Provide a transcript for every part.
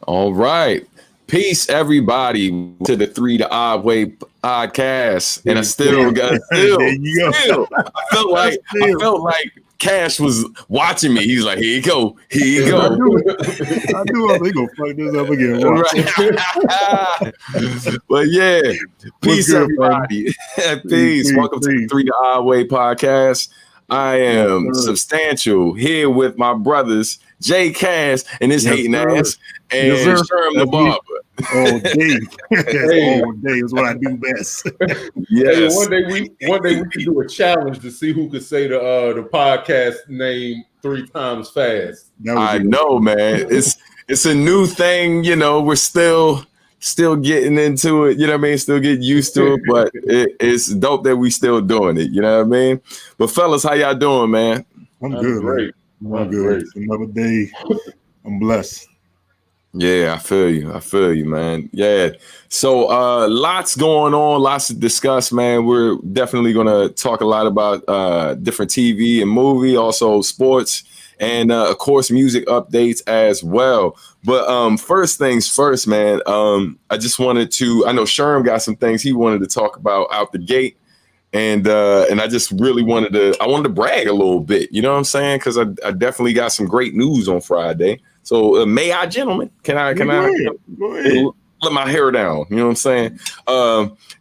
All right. Peace, everybody, to the Three the Odd Way podcast. And I still got I felt like Cash was watching me. He's like, here you go. Here you go. I knew I was going to fuck this up again. Right. But yeah, peace, good, everybody. Peace. Welcome to the Three the Odd Way podcast. I am Substantial here with my brothers, Jay Cass and his hating ass, and Sherm the Barber. All day. All day is what I do best. Yes. Hey, one day we can do a challenge to see who could say the podcast name 3 times fast. I know, man. It's a new thing, you know. We're still getting into it, you know what I mean? Still getting used to it, but it's dope that we still doing it, you know what I mean? But fellas, how y'all doing, man? I'm good, great. I'm good. Great. It's another day. I'm blessed. Yeah, I feel you, man. Yeah. So lots going on, lots to discuss, man. We're definitely gonna talk a lot about different TV and movie, also sports, and of course music updates as well. But first things first, man. I just wanted to. I know Sherm got some things he wanted to talk about out the gate, and I just really wanted to brag a little bit. You know what I'm saying? Because I definitely got some great news on Friday. So may I, gentlemen? Can I Go ahead. Let my hair down? You know what I'm saying?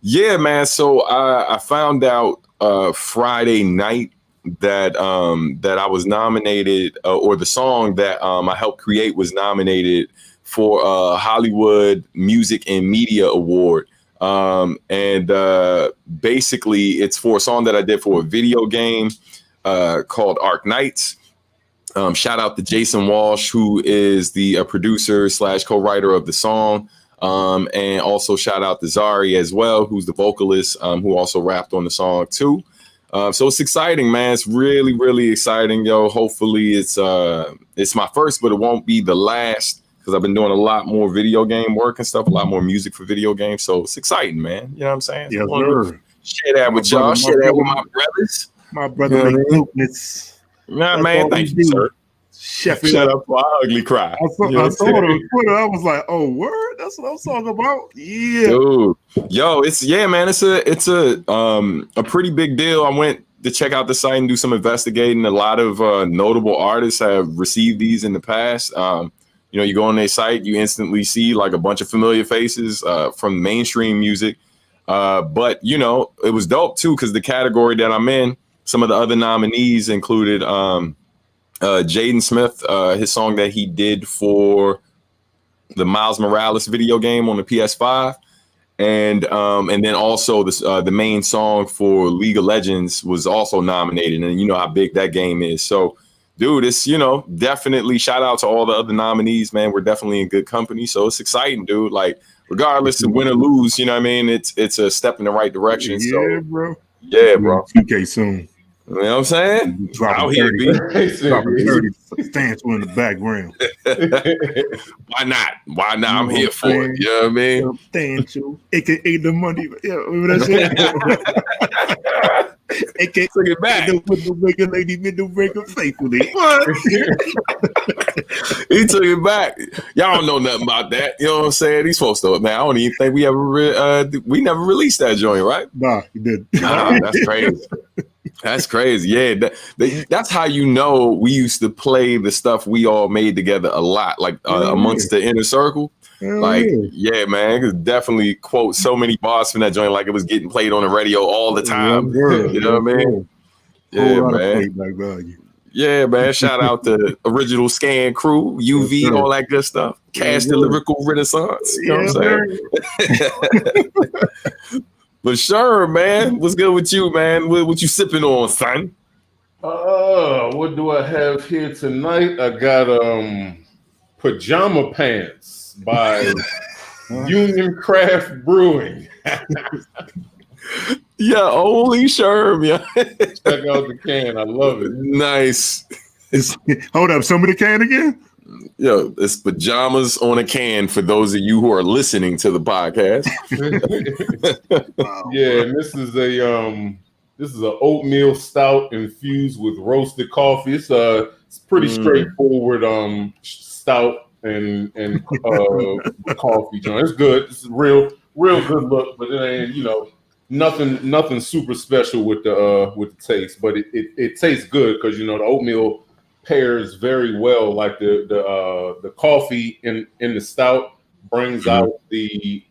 Yeah, man. So I found out Friday night that I was nominated, or the song that I helped create was nominated for a Hollywood Music and Media Award. And basically it's for a song that I did for a video game called Arc Knights. Shout out to Jason Walsh, who is the producer / co-writer of the song. And also shout out to Zari as well, who's the vocalist, who also rapped on the song too. So it's exciting, man. It's really, really exciting, yo. Hopefully it's my first, but it won't be the last, because I've been doing a lot more video game work and stuff, a lot more music for video games. So it's exciting, man. You know what I'm saying? Yeah, sir. Share that with y'all. Share that with my brothers. My brother, you know nah, man, thank you, sir. Shut up for I ugly cry. I saw it on Twitter. I was like, "Oh, word! That's what I'm talking about." Yeah, dude. Yo, it's a pretty big deal. I went to check out the site and do some investigating. A lot of notable artists have received these in the past. You know, you go on their site, you instantly see like a bunch of familiar faces from mainstream music. But you know, it was dope too, because the category that I'm in, some of the other nominees included Jaden Smith, his song that he did for the Miles Morales video game on the PS5, and then also the main song for League of Legends was also nominated, and you know how big that game is. So, dude, it's, you know, definitely shout out to all the other nominees, man. We're definitely in good company, so it's exciting, dude. Like, regardless of win or lose, you know what I mean? It's a step in the right direction. Yeah, so, bro. Yeah, bro. 2K soon. You know what I'm saying? Dropping 30 substantial in the background. Why not? Why not? I'm here for it. You know what I mean? Substantial, aka the money. Yeah, remember that shit? AKA took it back. The breaker lady, middle breaker faithfully. What? He took it back. Y'all don't know nothing about that. You know what I'm saying? He's supposed to. Man, I don't even think we we never released that joint, right? Nah, you did. Nah, that's crazy. That's crazy. Yeah, that's how you know we used to play the stuff we all made together a lot, like amongst the inner circle. Like, yeah, man, I could definitely quote so many bars from that joint like it was getting played on the radio all the time. You know what I mean? Yeah, man. Yeah, man. Shout out to Original Scan Crew, UV, all that good stuff. Cash the Lyrical Renaissance. You know what I'm saying? But sure, man, what's good with you, man? What you sipping on, son? What do I have here tonight? I got Pajama Pants by Union Craft Brewing. Yeah, only Sherm, yeah. Check out the can. I love it. Nice. Hold up, some of the can again? Yo, it's pajamas on a can for those of you who are listening to the podcast. Wow. Yeah, and this is a oatmeal stout infused with roasted coffee. It's pretty straightforward stout. coffee joint. It's good. It's a real good look, but it ain't nothing super special with the taste. But it tastes good because the oatmeal pairs very well. Like the coffee in the stout brings out the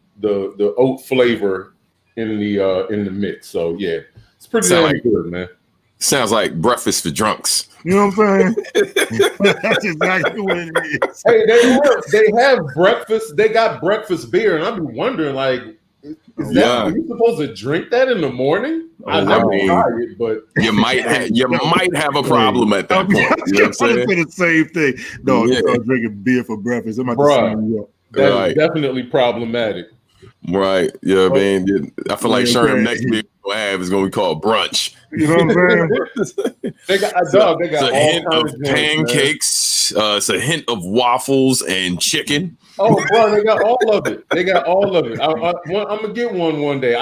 oat flavor in the mix. So yeah, it's pretty damn good, man. Sounds like breakfast for drunks. You know what I'm saying? That's exactly what it is. Hey, they have breakfast. They got breakfast beer, and I've been wondering, like, are you supposed to drink that in the morning? I never tried it, but you might have a problem at that point. You know what I'm saying? The same thing. No, you start drinking beer for breakfast. That is definitely problematic. Right. Yeah, man. I feel like Sherm next beer we'll have is going to be called brunch. You know what I'm saying? They got a hint of pancakes. It's a hint of waffles and chicken. Oh, bro, they got all of it. I'm gonna get one day.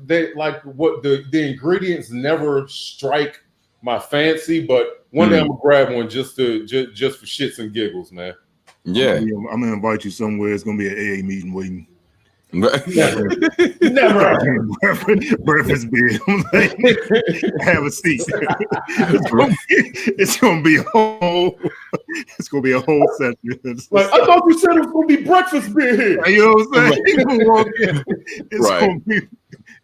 They like what the ingredients never strike my fancy, but one day I'm gonna grab one just for shits and giggles, man. Yeah, I'm gonna invite you somewhere. It's gonna be an AA meeting waiting. Never. Breakfast beer. Have a seat. It's gonna be a whole session. Like, I thought you said it was gonna be breakfast beer here. You know what I'm saying?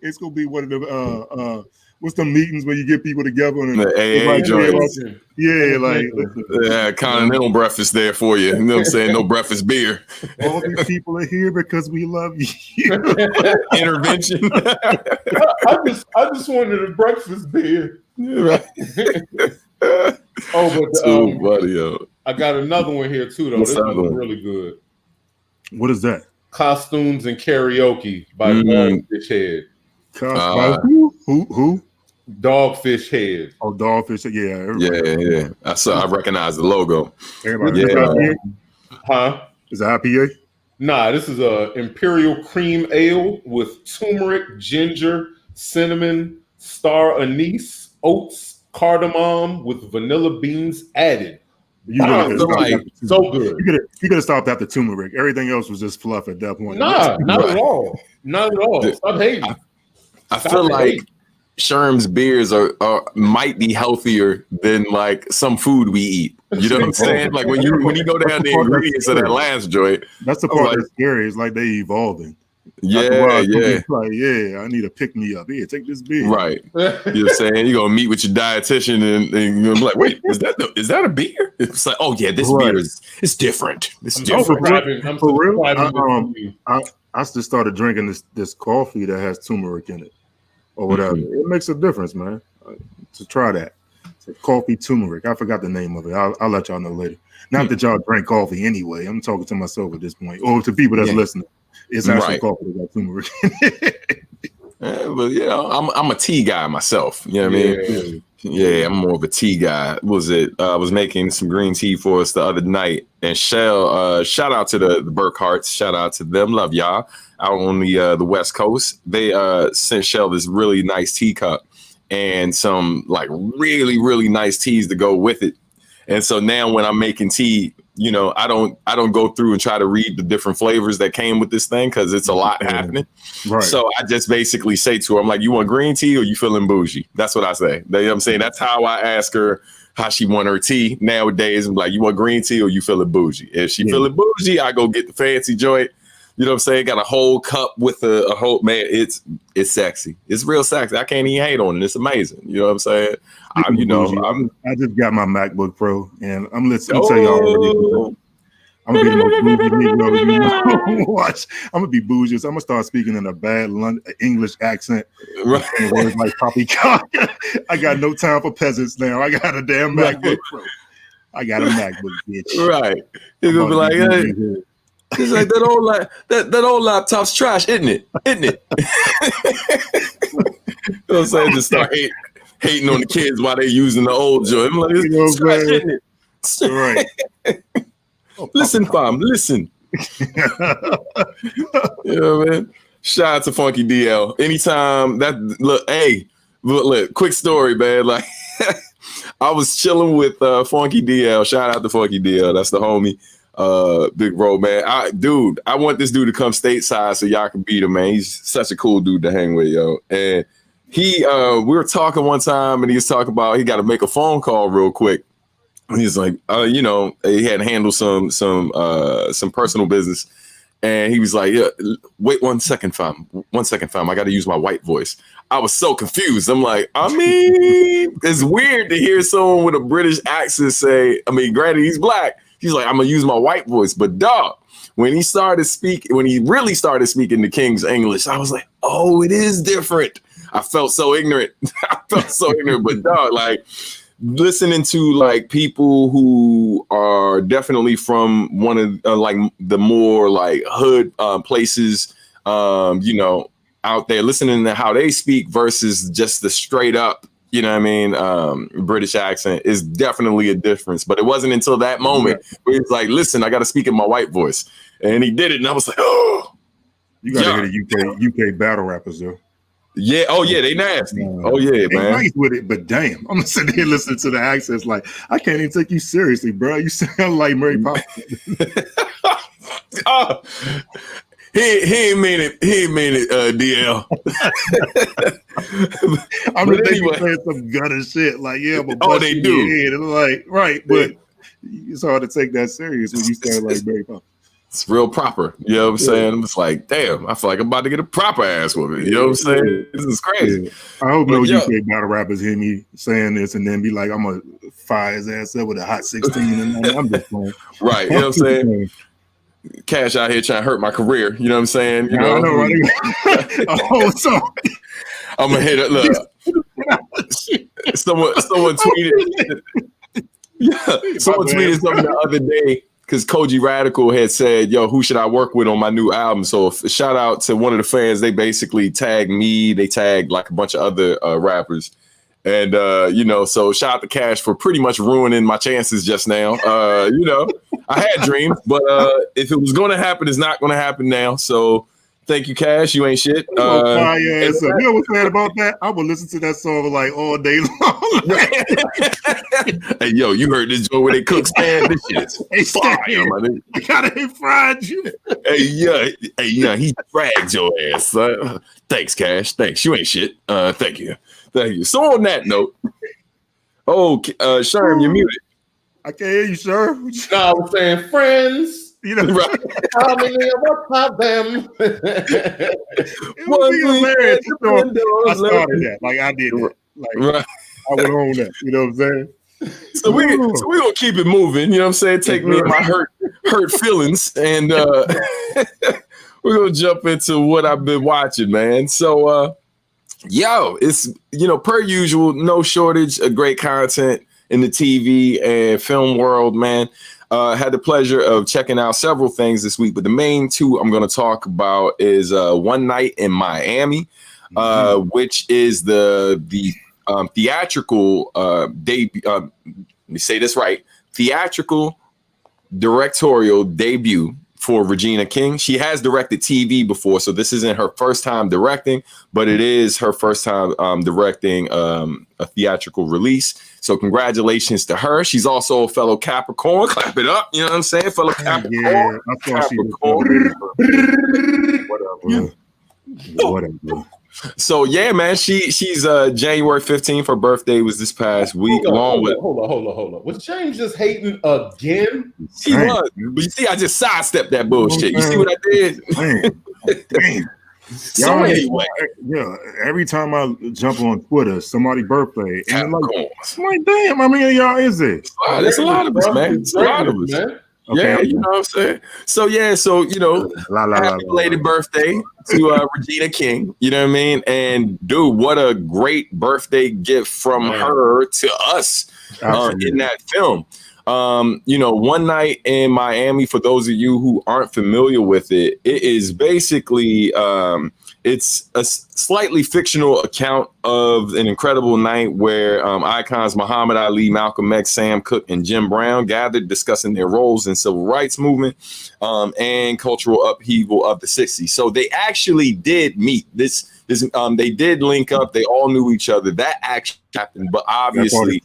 It's gonna be one of the what's the meetings where you get people together and the AA joints? Yeah, continental breakfast there for you. You know what I'm saying? No breakfast beer. All these people are here because we love you. Intervention. I just wanted a breakfast beer. Right. I got another one here too, though. This one's really good. What is that? Costumes and Karaoke by Dogfish Head. Who? Dogfish Head. Oh, Dogfish Head. Yeah. I recognize the logo. Huh? Is it IPA? Nah, this is a Imperial Cream Ale with turmeric, ginger, cinnamon, star anise, oats, cardamom with vanilla beans added. So good. You could have stopped after turmeric. Everything else was just fluff at that point. Nah, not at all. Not at all. Stop hating. I feel like Sherm's beers are might be healthier than like some food we eat. You know what I'm saying? Like when you go down the ingredients of that last joint. That's the part that's scary. It's like they evolving. Yeah. Like, I need to pick me up. Here, take this beer. Right. You know what I'm saying? You're gonna meet with your dietitian and you're gonna be like, wait, is that a beer? It's like, oh yeah, this beer is different. It's different. For real? I just started drinking this coffee that has turmeric in it. Or whatever. It makes a difference, man. To try that. It's coffee turmeric. I forgot the name of it. I'll let y'all know later. Not that y'all drink coffee anyway. I'm talking to myself at this point. Or to people that's listening. It's actually coffee that got turmeric. But I'm a tea guy myself. You know what I mean? Yeah, I'm more of a tea guy. I was making some green tea for us the other night. And Shell, shout out to the Burkharts. Shout out to them. Love y'all. Out on the West Coast. They sent Shell this really nice teacup and some like really, really nice teas to go with it. And so now when I'm making tea, I don't go through and try to read the different flavors that came with this thing because it's a lot happening. Right. So I just basically say to her, I'm like, you want green tea or you feeling bougie? That's what I say. You know what I'm saying? That's how I ask her how she want her tea nowadays. I'm like, you want green tea or you feeling bougie? If she feeling bougie, I go get the fancy joint. You know what I'm saying? Got a whole cup with a whole, man, it's sexy. It's real sexy. I can't even hate on it. It's amazing. You know what I'm saying? I just got my MacBook Pro and I'm listening to y'all. I'm gonna be the most bougie Negro. Watch. I'm gonna be bougie. So I'm gonna start speaking in a bad English accent. Right. Words like poppycock. I got no time for peasants now. I got a damn MacBook Pro. I got a MacBook, bitch. Right. You're gonna be like, hey. It's like that old laptop's trash, isn't it? Isn't it? You know what I'm saying? Just start hating on the kids while they're using the old joint. I'm like, it's trash, isn't it? Right. Listen, fam, listen. Man. Shout out to Funky DL. Anytime look, quick story, man. Like I was chilling with Funky DL. Shout out to Funky DL. That's the homie. Big Bro, man. I want this dude to come stateside so y'all can beat him, man. He's such a cool dude to hang with, yo. And we were talking one time, and he was talking about he got to make a phone call real quick. And he's like, he had to handle some personal business. And he was like, yeah, wait 1 second, fam. 1 second, fam. I got to use my white voice. I was so confused. I'm like, it's weird to hear someone with a British accent say, granted, he's black. He's like, I'm going to use my white voice. But dog, when he really started speaking the King's English, I was like, oh, it is different. I felt so ignorant. But dog, like, listening to like people who are definitely from one of like the more like hood places, out there, listening to how they speak versus just the straight up, British accent is definitely a difference. But it wasn't until that moment where he's like, listen, I got to speak in my white voice. And he did it. And I was like, oh, you got to hear the UK battle rappers though. Yeah. Oh yeah, they nasty. Oh yeah, they man. nice with it, but damn, I'm sitting here listening to the accents like I can't even take you seriously, bro. You sound like Mary Poppins. He ain't mean it. He ain't mean it, DL. I'm just thinking saying some gutter shit like but they do. And like right, but it's hard to take that serious when you sound like Mary Poppins. It's real proper. You know what I'm saying? I'm just like, damn, I feel like I'm about to get a proper ass woman. You know what I'm saying? This is crazy. Yeah. I hope no UK battle rappers hear me saying this and then be like, I'm going to fire his ass up with a hot 16. And I'm just playing. Right. You know what I'm saying? Cash out here trying to hurt my career. You know what I'm saying? You know? I know, right? Oh, so I'm going to hit it. Look. Someone tweeted. Someone tweeted something the other day. Because Koji Radical had said, yo, who should I work with on my new album? So shout out to one of the fans. They basically tagged me. They tagged like a bunch of other rappers. And, so shout out to Cash for pretty much ruining my chances just now. I had dreams, but if it was going to happen, it's not going to happen now. So thank you, Cash. You ain't shit. You know what's sad about that? I would listen to that song like all day long. Hey, yo, you heard this joint where they cook stand? This shit is fire, man. I gotta hit fried you. Hey, he fragged your ass. Thanks, Cash. Thanks. You ain't shit. Thank you. So on that note, Sherm, you're muted. I can't hear you, sir. No, I was saying friends. You know, right. How many of them? It would be hilarious. I started that. Like I did that. Like right. I went on that. You know what I'm saying? So we're gonna keep it moving. You know what I'm saying? Take me and my hurt feelings, and we're gonna jump into what I've been watching, man. So it's per usual, no shortage of great content in the TV and film world, man. Had the pleasure of checking out several things this week, but the main two I'm going to talk about is One Night in Miami, which is the theatrical debut. Let me say this right: theatrical directorial debut for Regina King. She has directed TV before, so this isn't her first time directing, but it is her first time directing a theatrical release. So congratulations to her. She's also a fellow Capricorn. Clap it up. You know what I'm saying? Fellow Capricorn. Yeah, I thought Capricorn. Whatever. So yeah, man, she's January 15th. Her birthday was this past week. Hold on. Was James just hating again? He was. But you see, I just sidestepped that bullshit. You see what I did? Damn. So anyway, every time I jump on Twitter, somebody's birthday, and I'm like, damn, how many of y'all is it? There's a lot of us, man. It's a lot of us, man. Okay, you know what I'm saying? So happy belated birthday to Regina King. You know what I mean? And dude, what a great birthday gift from her to us in that film. One Night in Miami, for those of you who aren't familiar with it, it is basically it's a slightly fictional account of an incredible night where icons Muhammad Ali, Malcolm X, Sam Cooke, and Jim Brown gathered discussing their roles in civil rights movement and cultural upheaval of the 60s. So they actually did meet. They did link up. They all knew each other. That actually happened, but obviously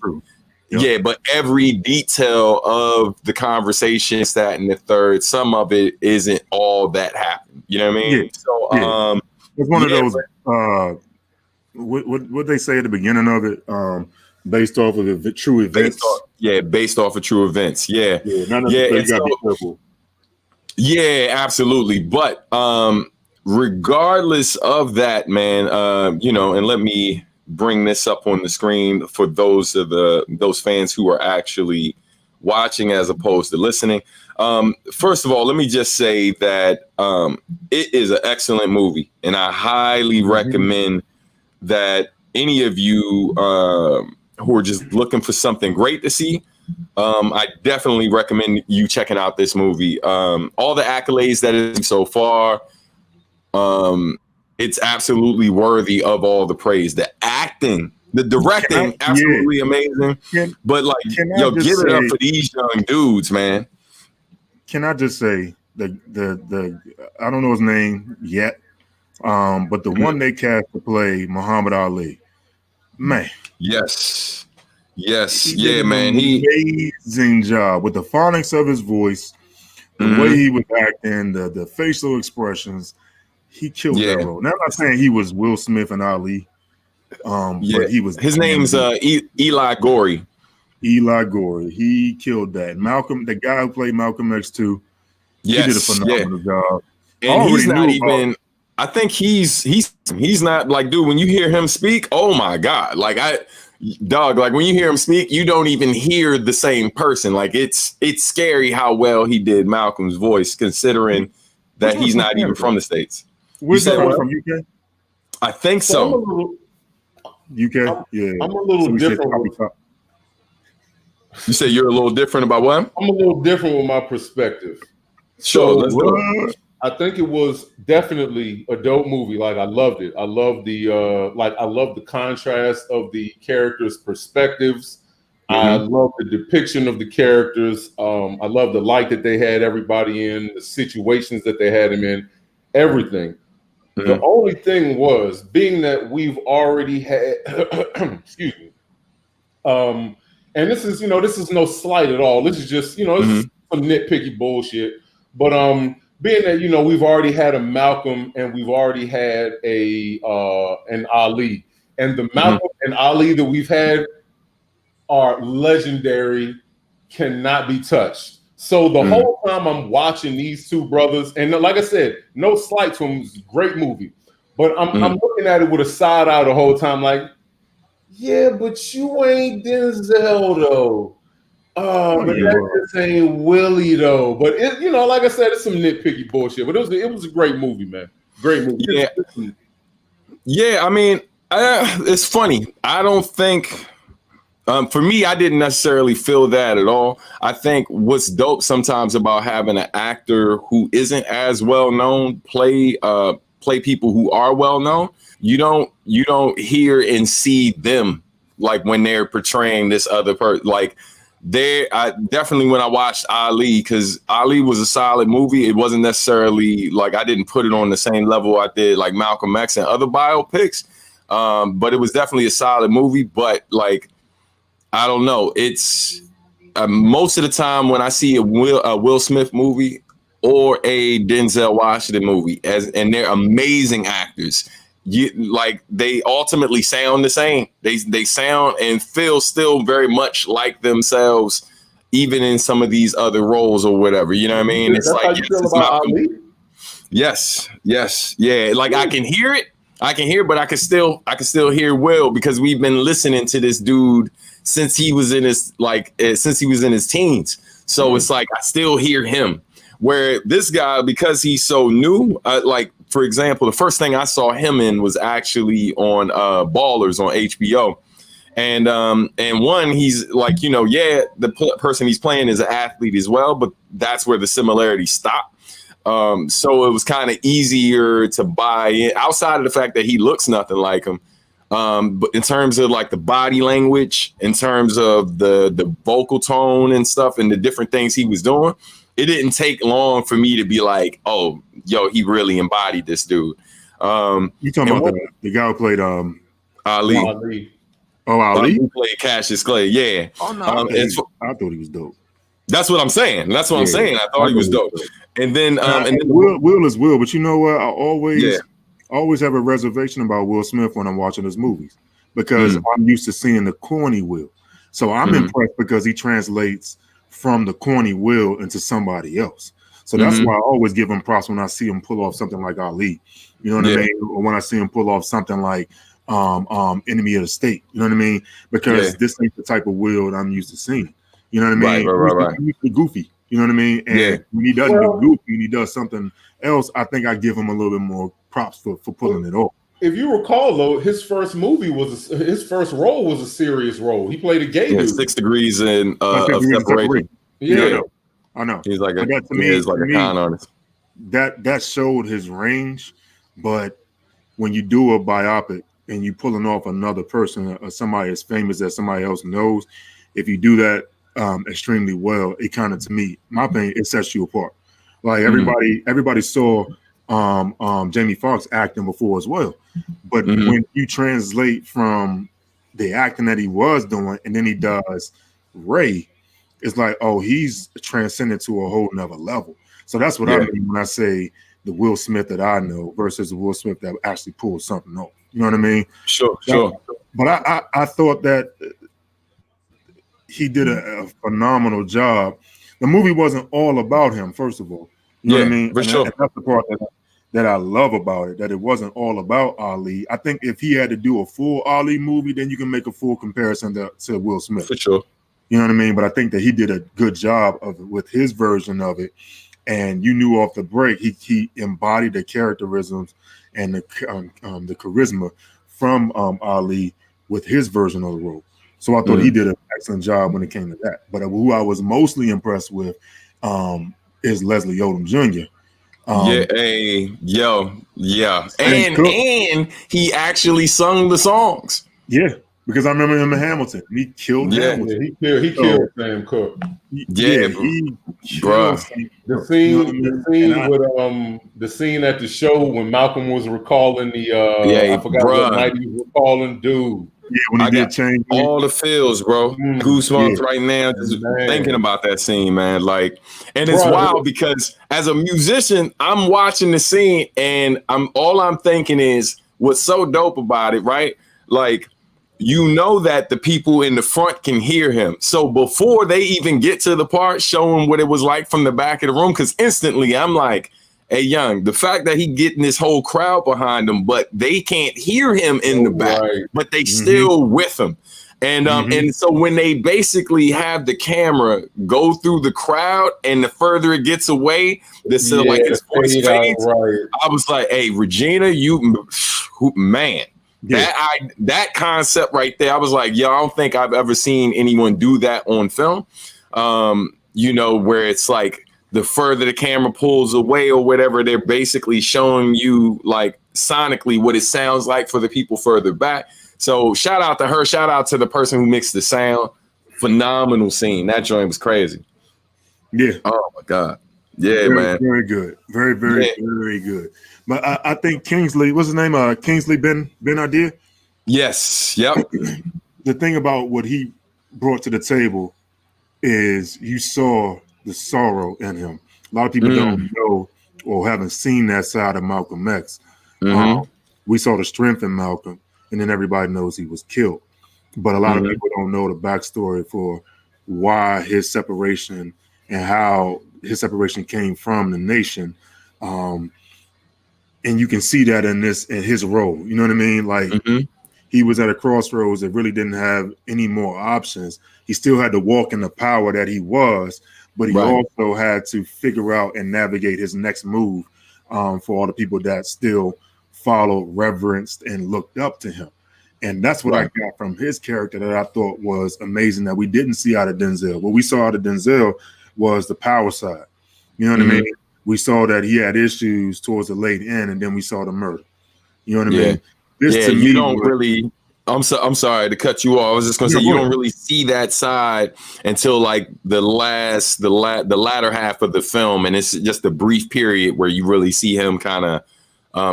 Yep. Yeah, but every detail of the conversation, that and the third, some of it isn't all that happened. You know what I mean? Yeah. So Yeah. It's one of yeah, those what they say at the beginning of it, based off of the true events. based off of true events. Yeah. Yeah, none of Yeah, you and gotta so be careful. yeah, absolutely. But regardless of that, man, you know, and let me bring this up on the screen for those fans who are actually watching as opposed to listening. First of all, let me just say that it is an excellent movie, and I highly recommend that any of you who are just looking for something great to see, I definitely recommend you checking out this movie. All the accolades that it is so far, it's absolutely worthy of all the praise. The acting, the directing, absolutely amazing. But like, yo, give it up for these young dudes, man. Can I just say the I don't know his name yet, but the one they cast to play Muhammad Ali, man. Yes, He yeah, did man. an amazing job with the phonics of his voice, the way he was acting, the facial expressions. He killed that role. Now, I'm not saying he was Will Smith and Ali, but he was. His name's Eli Gorey. Eli Gorey. He killed that. Malcolm, the guy who played Malcolm X2, he did a phenomenal job. And he's not even. I think he's not like, dude. When you hear him speak, oh my god! Like like when you hear him speak, you don't even hear the same person. Like it's scary how well he did Malcolm's voice, considering that he's not even from the States. Where's that from? UK? I think so. UK? Yeah. I'm a little different. You say you're a little different about what? I'm a little different with my perspective. Sure, let's do it. I think it was definitely a dope movie. Like I loved it. I love the contrast of the characters' perspectives. I love the depiction of the characters. I love the light that they had everybody in, the situations that they had them in, everything. The only thing was, being that we've already had excuse me. And this is no slight at all. This is just, this is some nitpicky bullshit. But being that, we've already had a Malcolm and we've already had an Ali. And the Malcolm and Ali that we've had are legendary, cannot be touched. So the whole time I'm watching these two brothers, and like I said, no slight to them, it's a great movie. But I'm looking at it with a side eye the whole time, like, yeah, but you ain't Denzel though. But that just ain't Willie though. But like I said, it's some nitpicky bullshit. But it was a great movie, man. Great movie. Yeah. Yeah, I mean, it's funny. I don't think for me, I didn't necessarily feel that at all. I think what's dope sometimes about having an actor who isn't as well known play people who are well known. You don't hear and see them like when they're portraying this other person. Like I definitely, when I watched Ali, because Ali was a solid movie. It wasn't necessarily like I didn't put it on the same level I did like Malcolm X and other biopics, but it was definitely a solid movie. But like, I don't know. It's most of the time when I see a Will Smith movie or a Denzel Washington movie, and they're amazing actors. They ultimately sound the same. They sound and feel still very much like themselves, even in some of these other roles or whatever. You know what I mean? It's like yes, yeah. Like I can hear it, but I can still hear Will, because we've been listening to this dude since he was in his teens. So it's like I still hear him. Where this guy, because he's so new, like for example, the first thing I saw him in was actually on Ballers on HBO, and one, he's like, the person he's playing is an athlete as well, but that's where the similarities stop. So it was kind of easier to buy in, outside of the fact that he looks nothing like him. But in terms of like the body language, in terms of the vocal tone and stuff, and the different things he was doing, it didn't take long for me to be like, oh, yo, he really embodied this dude. You talking about the guy who played Ali? Oh, Ali? Who played Cassius Clay. Yeah. Oh no, I thought he was dope. That's what I'm saying. That's what I'm saying. I thought he was dope. And then Will is Will, but you know what? I yeah. always have a reservation about Will Smith when I'm watching his movies because I'm used to seeing the corny Will. So I'm impressed because he translates from the corny Will into somebody else. So that's why I always give him props when I see him pull off something like Ali. You know what I mean? Or when I see him pull off something like Enemy of the State. You know what I mean? Because this ain't the type of Will that I'm used to seeing. You know what I mean? Right. He's goofy. You know what I mean? And when he doesn't do goofy and he does something else, I think I give him a little bit more props for pulling it off. If you recall, though, his first role was a serious role. He played a gay dude. 6 Degrees of Separation. Yeah, I know. He's like a con artist. That showed his range, but when you do a biopic and you pulling off another person or somebody as famous that somebody else knows, if you do that extremely well, it kind of, to me, my opinion, it sets you apart. Like everybody saw Jamie Foxx acting before as well, but when you translate from the acting that he was doing and then he does Ray, it's like, oh, he's transcended to a whole nother level. So that's what I mean when I say the Will Smith that I know versus the Will Smith that actually pulled something off. You know what I mean? Sure. But I thought that he did a phenomenal job. The movie wasn't all about him, first of all. You know what I mean? And that's the part that I love about it, that it wasn't all about Ali. I think if he had to do a full Ali movie, then you can make a full comparison to Will Smith. For sure. You know what I mean? But I think that he did a good job of it with his version of it. And you knew off the break, he embodied the characterisms and the charisma from Ali with his version of the role. So I thought he did an excellent job when it came to that. But who I was mostly impressed with is Leslie Odom Jr. And he actually sung the songs. Yeah, because I remember him in Hamilton. He killed Hamilton. He killed Sam Cooke. The scene at the show when Malcolm was recalling I forgot what night he was recalling, dude. Yeah, when he did change all the feels, bro. Goosebumps right now, just thinking about that scene, man. Like, and it's wild because as a musician, I'm watching the scene and all I'm thinking is what's so dope about it, right? Like, you know that the people in the front can hear him. So before they even get to the part showing what it was like from the back of the room, because instantly I'm like, hey, Young, the fact that he getting this whole crowd behind him, but they can't hear him in the back, but they still with him. And and so when they basically have the camera go through the crowd and the further it gets away, like his voice fades. I was like, hey, Regina, man. That concept right there, I was like, yo, I don't think I've ever seen anyone do that on film. Where it's like the further the camera pulls away or whatever, they're basically showing you like sonically what it sounds like for the people further back. So shout out to her. Shout out to the person who mixed the sound. Phenomenal scene. That joint was crazy. Yeah. Oh my God. Yeah, man. Very good. Very, very, very good. But I think Kingsley, what's his name? Kingsley Ben Adir? Yes. Yep. The thing about what he brought to the table is you saw the sorrow in him. A lot of people don't know or haven't seen that side of Malcolm X. We saw the strength in Malcolm, and then everybody knows he was killed. But a lot of people don't know the backstory for why his separation and how his separation came from the nation. And you can see that in his role. You know what I mean? Like he was at a crossroads that really didn't have any more options. He still had to walk in the power that he was, but he also had to figure out and navigate his next move for all the people that still followed, reverenced, and looked up to him. And that's what I got from his character that I thought was amazing that we didn't see out of Denzel. What we saw out of Denzel was the power side. You know what I mean? We saw that he had issues towards the late end, and then we saw the murder. You know what I mean? This to me, you don't really. I'm sorry to cut you off. I was just going to say you don't really see that side until like the latter half of the film, and it's just a brief period where you really see him kind of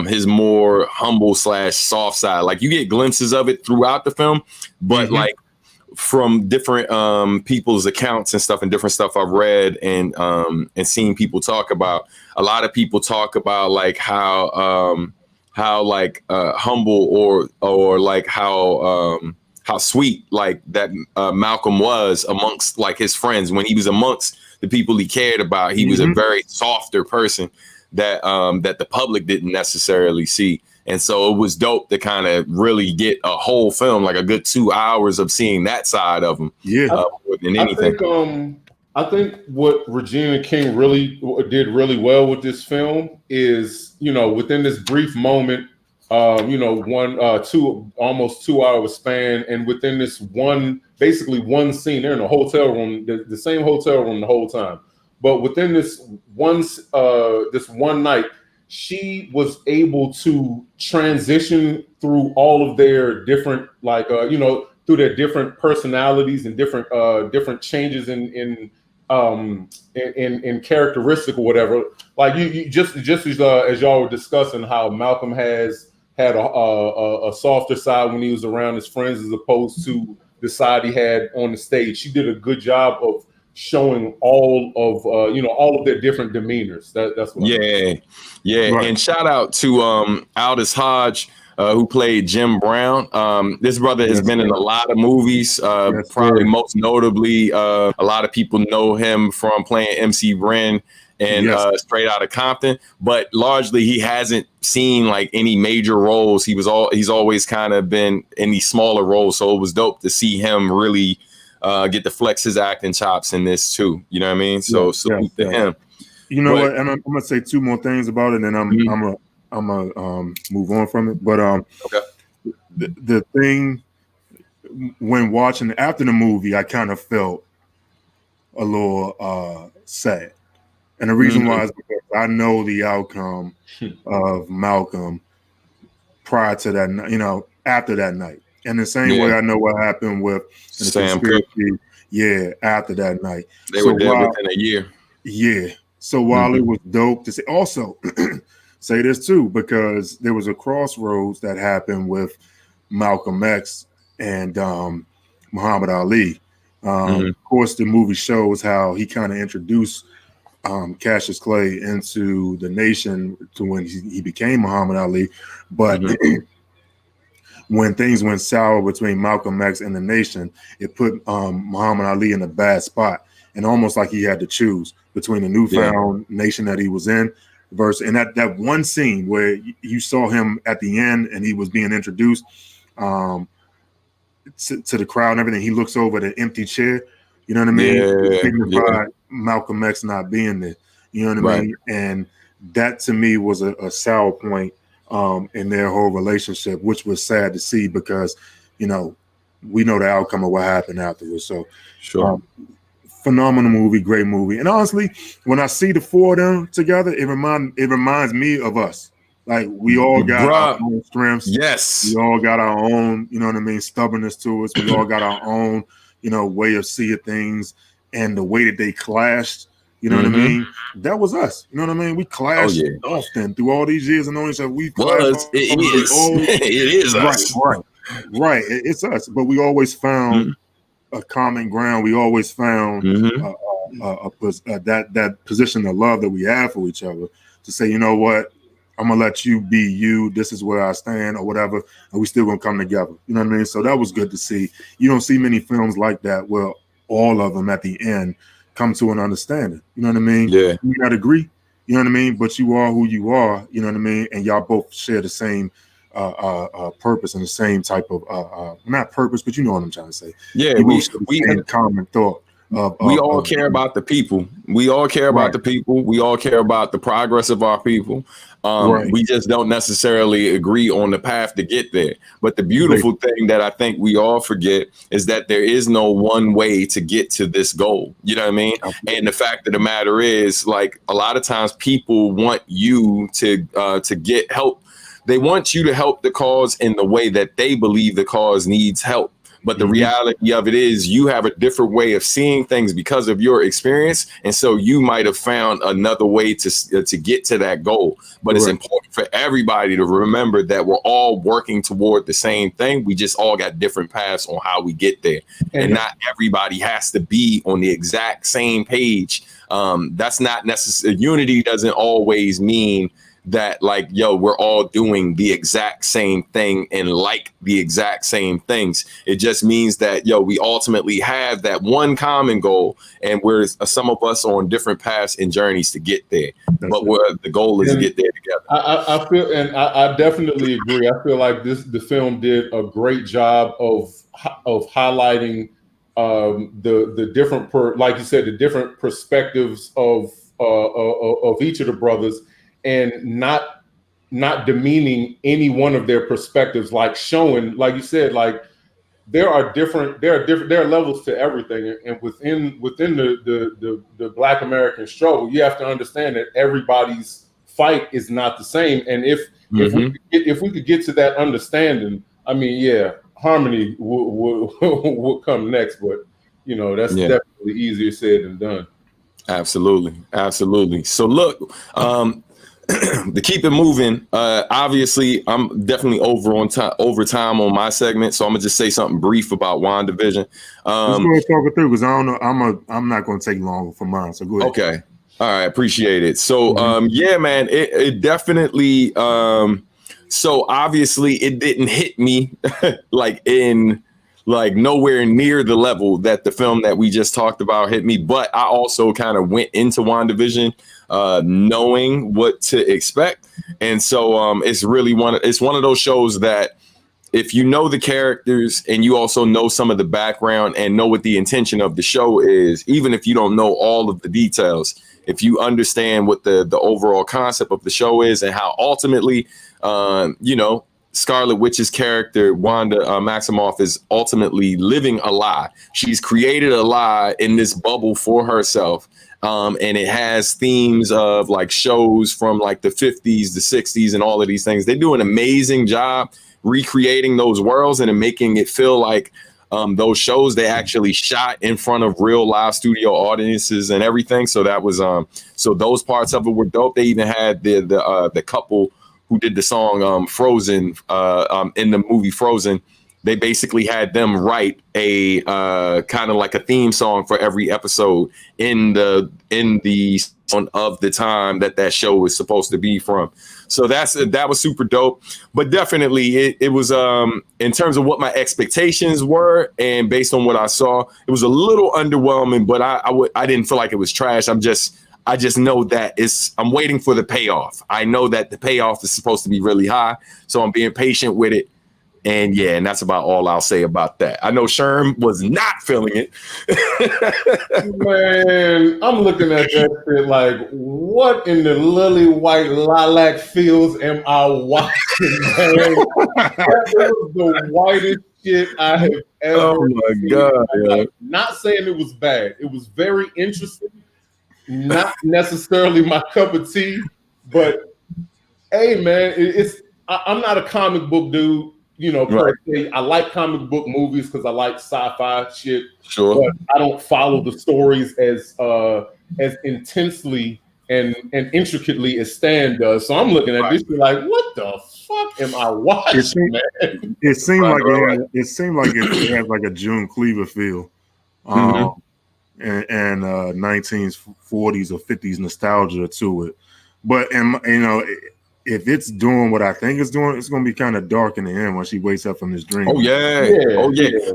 his more humble / soft side. Like you get glimpses of it throughout the film, but like from different people's accounts and stuff and different stuff I've read and seen people talk about, a lot of people talk about like how like humble or like how sweet like that Malcolm was amongst like his friends. When he was amongst the people he cared about, he was a very softer person that that the public didn't necessarily see. And so it was dope to kind of really get a whole film, like a good 2 hours of seeing that side of him. Yeah. More than anything. I think what Regina King really did really well with this film is, you know, within this brief moment, you know, almost 2 hour span, and within this basically one scene, they're in a hotel room, the same hotel room the whole time. But within this one night, she was able to transition through all of their different, like, you know, through their different personalities and different changes in characteristic or whatever. Like you just as y'all were discussing how Malcolm had a softer side when he was around his friends as opposed to the side he had on the stage. She did a good job of showing all of you know, all of their different demeanors. That's what Right. And shout out to Aldous Hodge, who played Jim Brown. This brother has been in a lot of movies, probably most notably a lot of people know him from playing MC Ren and Straight Outta Compton, but largely he hasn't seen like any major roles. He's always kind of been in these smaller roles, so it was dope to see him really get to flex his acting chops in this too. You know what I mean? So salute to him. You know what? And I'm gonna say two more things about it, and I'm gonna move on from it. But the thing when watching after the movie, I kind of felt a little sad, and the reason why is because I know the outcome of Malcolm prior to that night. You know, after that night. And the same way I know what happened with Sam conspiracy, after that night. They were dead within a year. Yeah. So while it was dope to say, also say this too, because there was a crossroads that happened with Malcolm X and Muhammad Ali. Of course, the movie shows how he kind of introduced Cassius Clay into the nation to when he became Muhammad Ali. But when things went sour between Malcolm X and the nation, it put Muhammad Ali in a bad spot, and almost like he had to choose between the newfound nation that he was in versus, and that one scene where you saw him at the end and he was being introduced to the crowd and everything. He looks over the empty chair. You know what I mean? Signified Malcolm X not being there. You know what I mean? And that to me was a sour point in their whole relationship, which was sad to see because, you know, we know the outcome of what happened afterwards. So, phenomenal movie, great movie. And honestly, when I see the four of them together, it reminds me of us. Like we all got our own strengths. Yes, we all got our own, you know what I mean, stubbornness to us. We all got our own, you know, way of seeing things, and the way that they clashed. You know what I mean? That was us. You know what I mean? We clashed often through all these years and knowing each other. We clashed. It is us. Right. It's us. But we always found a common ground. We always found that position of love that we have for each other to say, you know what, I'm gonna let you be you. This is where I stand, or whatever, and we still gonna come together. You know what I mean? So that was good to see. You don't see many films like that where all of them at the end come to an understanding. You know what I mean? Yeah. You may not agree, you know what I mean? But you are who you are, you know what I mean? And y'all both share the same purpose and the same type of not purpose, but you know what I'm trying to say. Yeah, we common thought. We all care about the people. We all care about the people. We all care about the progress of our people. We just don't necessarily agree on the path to get there. But the beautiful thing that I think we all forget is that there is no one way to get to this goal. You know what I mean? And the fact of the matter is, like, a lot of times people want you to get help. They want you to help the cause in the way that they believe the cause needs help. But the reality of it is you have a different way of seeing things because of your experience. And so you might have found another way to get to that goal. But it's important for everybody to remember that we're all working toward the same thing. We just all got different paths on how we get there. And not everybody has to be on the exact same page. That's not necessary. Unity doesn't always mean that like, yo, we're all doing the exact same thing and like the exact same things. It just means that, yo, we ultimately have that one common goal, and we're some of us on different paths and journeys to get there. But the goal is to get there together. I feel, and I definitely agree. I feel like the film did a great job of highlighting the different, like you said, the different perspectives of each of the brothers, and not demeaning any one of their perspectives, like showing, like you said, like there are levels to everything, and within the Black American struggle, you have to understand that everybody's fight is not the same. And if we could get to that understanding, I mean, yeah, harmony will come next, but you know, that's definitely easier said than done. Absolutely. So look, to keep it moving, obviously I'm definitely over time on my segment, so I'm gonna just say something brief about WandaVision. Let's go and talk it through, because I don't know, I'm not gonna take long for mine, so go ahead. Okay, all right, appreciate it. So yeah, man, it definitely so obviously it didn't hit me like nowhere near the level that the film that we just talked about hit me, but I also kind of went into WandaVision knowing what to expect. And so it's really one of those shows that if you know the characters and you also know some of the background and know what the intention of the show is, even if you don't know all of the details, if you understand what the overall concept of the show is and how ultimately, you know, Scarlet Witch's character, Wanda Maximoff, is ultimately living a lie. She's created a lie in this bubble for herself. And it has themes of like shows from like the 50s, the 60s, and all of these things. They do an amazing job recreating those worlds and making it feel like those shows they actually shot in front of real live studio audiences and everything. So that was so those parts of it were dope. They even had the couple who did the song Frozen in the movie Frozen. They basically had them write a kind of like a theme song for every episode in the of the time that show was supposed to be from. So that was super dope. But definitely it was in terms of what my expectations were and based on what I saw, it was a little underwhelming, but I didn't feel like it was trash. I just know that I'm waiting for the payoff. I know that the payoff is supposed to be really high, so I'm being patient with it. And yeah, and that's about all I'll say about that. I know Sherm was not feeling it. Man, I'm looking at that shit like, what in the lily white lilac fields am I watching, man? That was the whitest shit I have ever seen. God, like, not saying it was bad. It was very interesting. Not necessarily my cup of tea, but hey, man, I'm not a comic book dude. You know, per se. I like comic book movies because I like sci-fi shit. Sure. But I don't follow the stories as intensely and intricately as Stan does. So I'm looking at this like, what the fuck am I watching? It seemed like it had like a June Cleaver feel. And 1940s or 50s nostalgia to it. But you know, if it's doing what I think it's doing, it's going to be kind of dark in the end when she wakes up from this dream. Oh yeah.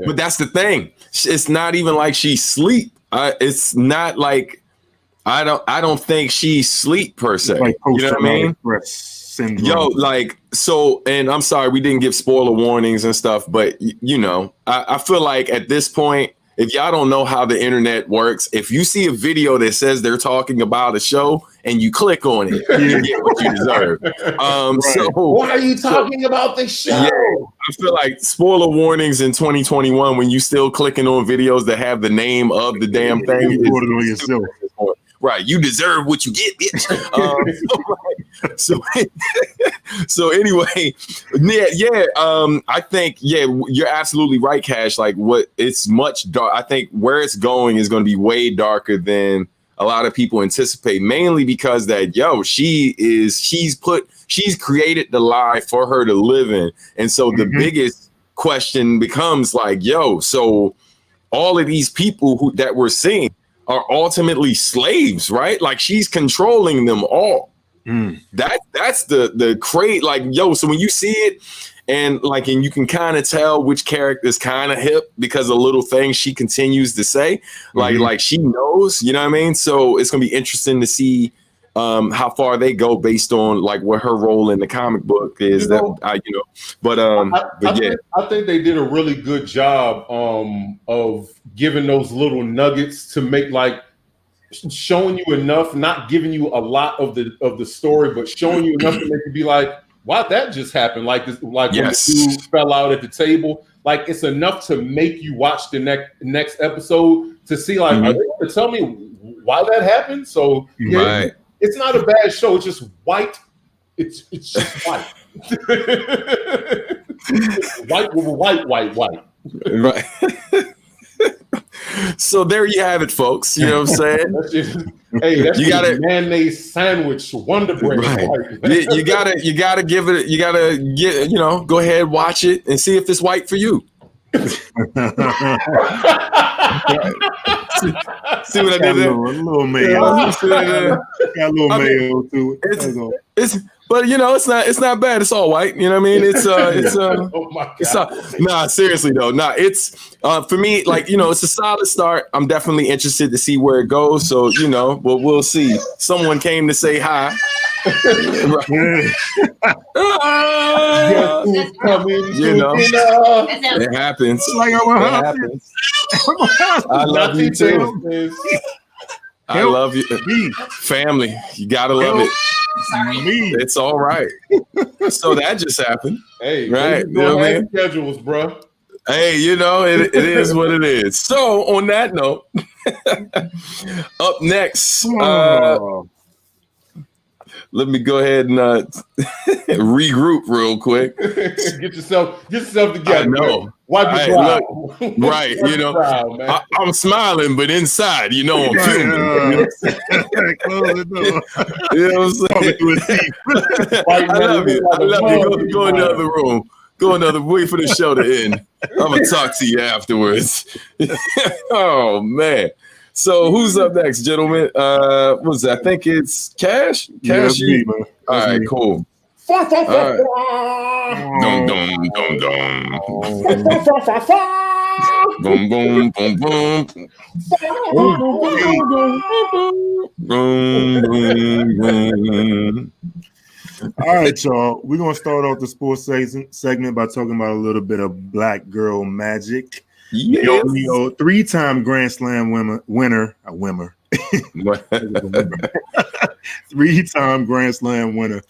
But that's the thing. It's not even like she's asleep. It's not like I don't think she's asleep per se. Like you know what I mean? Syndrome. Yo, like so. And I'm sorry we didn't give spoiler warnings and stuff, but you know, I feel like at this point, if y'all don't know how the internet works, if you see a video that says they're talking about a show and you click on it, you get what you deserve. So why are you talking about the show? Yeah, I feel like spoiler warnings in 2021 when you still clicking on videos that have the name of the damn thing. Right. You deserve what you get, bitch. So anyway, I think, you're absolutely right, Cash. Like it's much dark. I think where it's going is going to be way darker than a lot of people anticipate, mainly because that, she's created the lie for her to live in. And so the biggest question becomes like, so all of these people that we're seeing are ultimately slaves, right? Like she's controlling them all. That's the crate. Like, so when you see it and you can kind of tell which character is kind of hip because of little things she continues to say, like she knows, you know what I mean? So it's gonna be interesting to see how far they go based on like what her role in the comic book is. I think they did a really good job of giving those little nuggets to make like showing you enough, not giving you a lot of the story, but showing you enough to make you be like, wow, that just happened. Like this, like when the dude fell out at the table. Like it's enough to make you watch the next episode to see like, are they going to tell me why that happened? So it's not a bad show. It's just white. It's just white. White with white. Right. So there you have it, folks. You know what I'm saying? That's you got a mayonnaise sandwich, Wonder Bread. Right. You gotta give it. You gotta get. Go ahead, watch it, and see if it's white for you. See what I did there? A little mayo. Got a little mayo to it. But it's not bad. It's all white. You know what I mean? Oh my God. Seriously though. It's for me, it's a solid start. I'm definitely interested to see where it goes. So, but we'll see. Someone came to say hi. It happens. It happens. I love you too. I love you. Family. You gotta love it. It's all right. So that just happened. Hey, right? Schedules, bro. Hey, it is what it is. So on that note, up next, let me go ahead and regroup real quick. Get yourself together. I know. Wipe your brow. Right, I'm smiling, but inside, I'm fuming. Close the door. You know what I'm saying? I love you. Go in the other room. Wait for the show to end. I'm gonna talk to you afterwards. Oh man. So who's up next, gentlemen? What's that? I think it's Cash. Cash, me, man. All right, cool. All right. Dum dum dum dum. Boom boom boom boom. Boom boom boom. All right, y'all. We're gonna start off the sports segment by talking about a little bit of black girl magic. Yes. Naomi, 3-time Grand Slam winner. 3-time Grand Slam winner,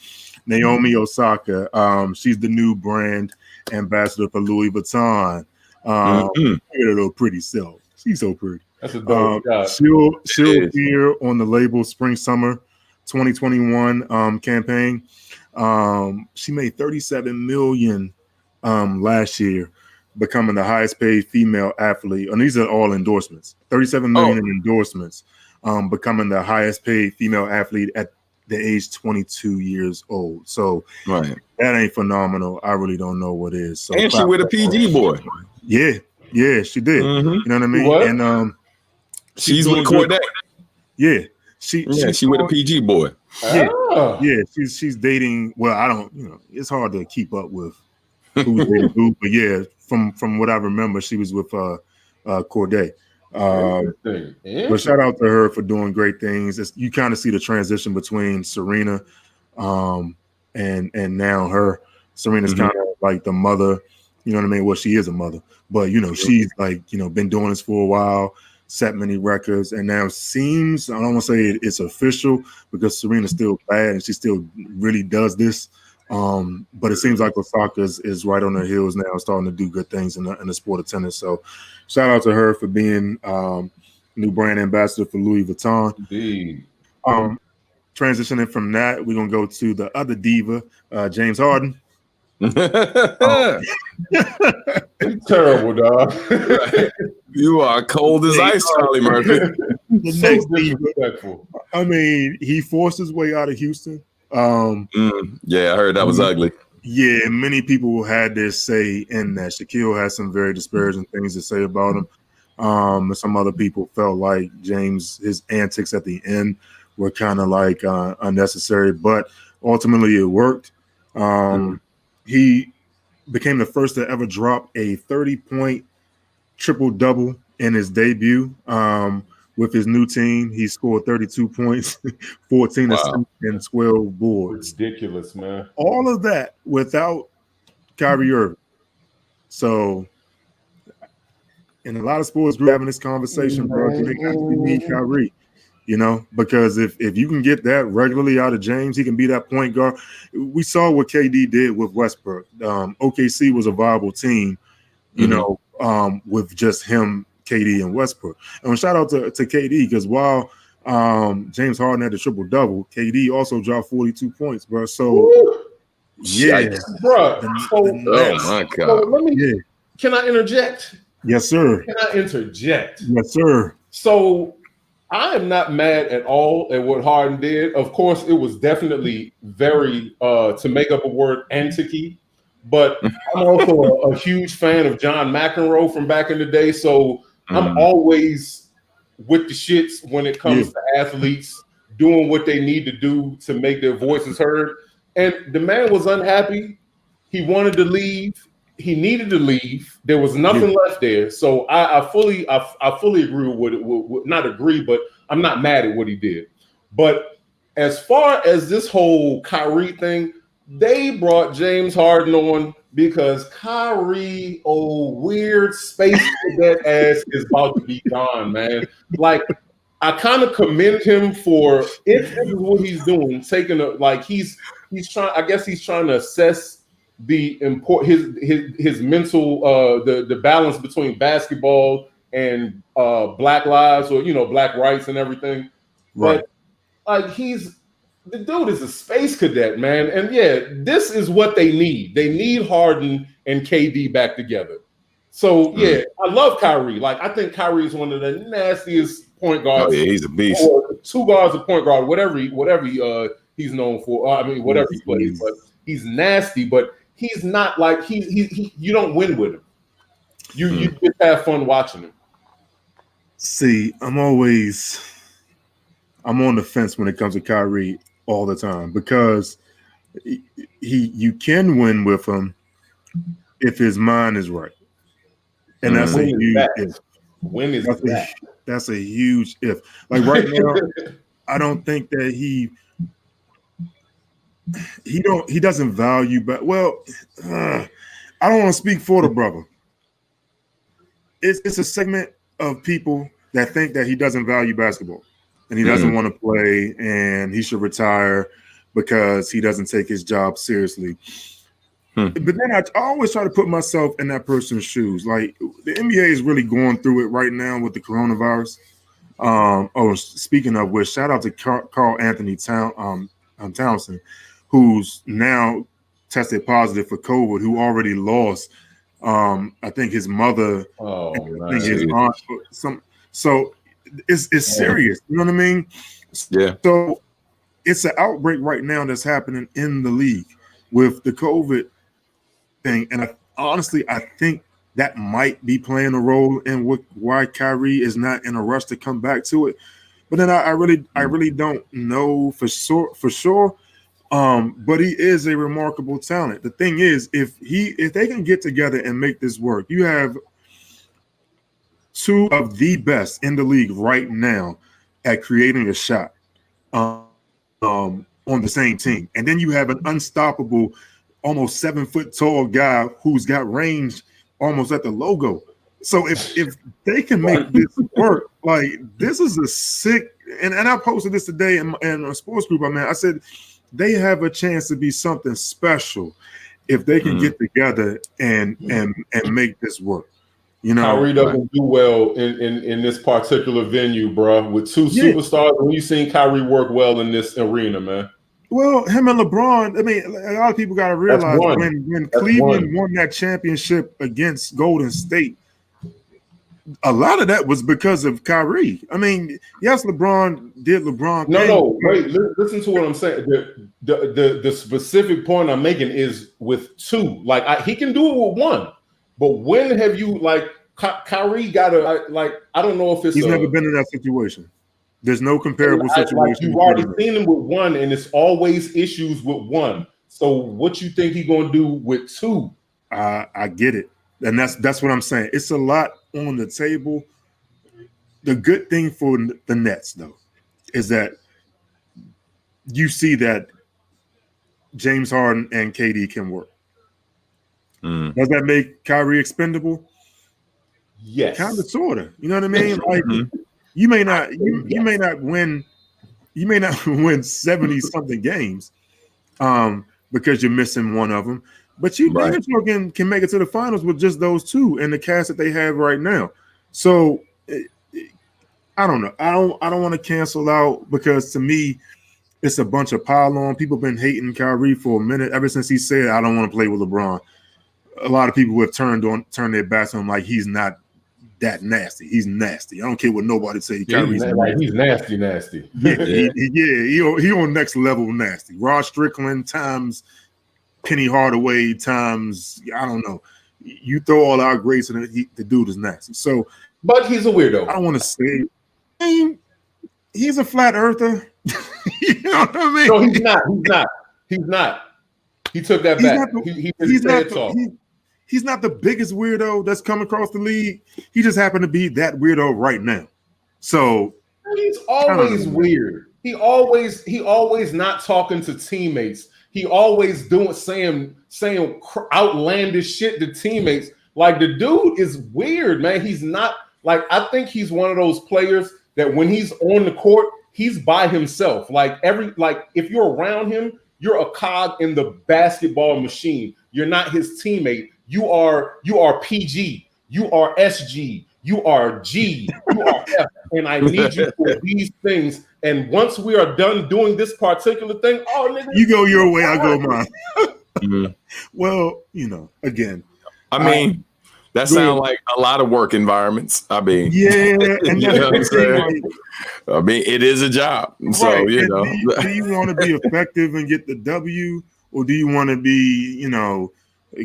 Naomi Osaka. She's the new brand ambassador for Louis Vuitton. Look at her little pretty self. She's so pretty. That's a dope job. She'll appear on the label Spring/Summer 2021 campaign. She made $37 million last year, becoming the highest paid female athlete. And these are all endorsements. $37 million in endorsements, becoming the highest paid female athlete at the age 22 years old. So that ain't phenomenal. I really don't know what is. So and she with a PG boy. Yeah, she did. You know what I mean? What? And she's with Corday. Yeah. She with a PG boy. Yeah, she's dating. Well, I don't. It's hard to keep up with who's dating who, but yeah, from what I remember, she was with Corday. But shout out to her for doing great things. You kind of see the transition between Serena, and now her. Serena's kind of like the mother. You know what I mean? Well, she is a mother, but she's like been doing this for a while. Set many records, and now seems, I don't want to say it's official because Serena's still bad and she still really does this, but it seems like Osaka is right on her heels now, starting to do good things in the sport of tennis. So shout out to her for being new brand ambassador for Louis Vuitton. Indeed. Transitioning from that, we're gonna go to the other diva, James Harden. It's terrible, dog. You are cold as ice, Charlie Murphy. The So next disrespectful. I mean, he forced his way out of Houston. Yeah, I heard that was ugly. Yeah, many people had their say in that. Shaquille had some very disparaging things to say about him. Some other people felt like his antics at the end were kind of like unnecessary, but ultimately it worked. He became the first to ever drop a 30-point triple-double in his debut. With his new team, he scored 32 points, 14 assists, and 12 boards. Ridiculous, man. All of that without Kyrie Irving. So, in a lot of sports groups having this conversation, bro, do they actually need Kyrie? You know, because if you can get that regularly out of James, he can be that point guard. We saw what KD did with Westbrook. OKC was a viable team, you know, with just him, KD, and Westbrook. And shout out to KD, because while James Harden had the triple-double, KD also dropped 42 points, bro. So, yeah. Bro, oh, my God. Can I interject? Yes, sir. Can I interject? Yes, sir. So, I am not mad at all at what Harden did. Of course, it was definitely very, to make up a word, antic-y. But I'm also a huge fan of John McEnroe from back in the day. So I'm always with the shits when it comes to athletes doing what they need to do to make their voices heard. And the man was unhappy. He wanted to leave. He needed to leave. There was nothing left there. So I fully agree with it. Not agree, but I'm not mad at what he did. But as far as this whole Kyrie thing, they brought James Harden on because Kyrie, weird space cadet ass, is about to be gone, man. Like, I kind of commend him for if this is what he's doing, he's trying. I guess he's trying to assess the his mental the balance between basketball and Black lives, or Black rights and everything. Right. But like, the dude is a space cadet, man. And yeah, this is what they need. They need Harden and KD back together. So yeah, I love Kyrie. Like, I think Kyrie is one of the nastiest point guards. Oh yeah, he's a beast. Or two guards, a point guard, whatever he's known for. I mean, whatever he plays, but he's nasty. But he's not like he you don't win with him. You just have fun watching him. See, I'm on the fence when it comes to Kyrie all the time, because you can win with him if his mind is right. And that's a huge if. When is that? That's a huge if. Like right now, I don't think that he doesn't value, but I don't want to speak for the brother. It's a segment of people that think that he doesn't value basketball and he doesn't want to play and he should retire because he doesn't take his job seriously. But then I always try to put myself in that person's shoes. Like, the NBA is really going through it right now with the coronavirus. Speaking of which, shout out to Carl Anthony Townsend, who's now tested positive for COVID, who already lost, I think, his mother. I think his aunt. So it's serious. You know what I mean? Yeah. So it's an outbreak right now that's happening in the league with the COVID thing, and I think that might be playing a role in why Kyrie is not in a rush to come back to it. But then I really don't know for sure. But he is a remarkable talent. The thing is, if they can get together and make this work, you have two of the best in the league right now at creating a shot on the same team, and then you have an unstoppable, almost 7 foot tall guy who's got range almost at the logo. So if they can make this work, like, this is a sick. And I posted this today in a sports group. I said they have a chance to be something special if they can get together and make this work. You know, Kyrie doesn't do well in this particular venue, bro. With two superstars, when you seen Kyrie work well in this arena, man. Well, him and LeBron. I mean, a lot of people got to realize when Cleveland won that championship against Golden State, a lot of that was because of Kyrie. I mean, yes, LeBron did LeBron. No, wait. Listen to what I'm saying. The specific point I'm making is with two. Like he can do it with one, but when have you Kyrie got to I don't know if it's he's never been in that situation. There's no comparable situation. You've already seen him with one, and it's always issues with one. So what you think he's gonna do with two? I get it, and that's what I'm saying. It's a lot on the table. The good thing for the Nets, though, is that you see that James Harden and KD can work. Does that make Kyrie expendable? Yes, kind of, sort of. You know what I mean? Like you may not win 70 something games because you're missing one of them, but you can make it to the finals with just those two and the cast that they have right now. So I don't know. I don't want to cancel out, because to me it's a bunch of pile on. People have been hating Kyrie for a minute, ever since he said I don't want to play with LeBron. A lot of people have turned their backs on him, like he's not that nasty. He's nasty. I don't care what nobody say. Kyrie's nasty. He on next level nasty. Rod Strickland times Penny Hardaway times, I don't know. You throw all our greats in it, the dude is nasty. So, but he's a weirdo. I don't want to say he's a flat earther. You know what I mean? No, he's not. He took that back. He's not the biggest weirdo that's come across the league. He just happened to be that weirdo right now. So he's always weird. He always not talking to teammates. He always saying outlandish shit to teammates. Like, the dude is weird, man. He's not I think he's one of those players that when he's on the court, he's by himself. If you're around him, you're a cog in the basketball machine. You're not his teammate. You are PG. You are SG. You are G. You are F. And I need you for these things. And once we are done doing this particular thing, nigga, you go your way, I go mine. Well, again, I mean, that sounds like a lot of work environments. I mean, and you know what I'm saying? I mean, it is a job. So, do you want to be effective and get the W, or do you want to be,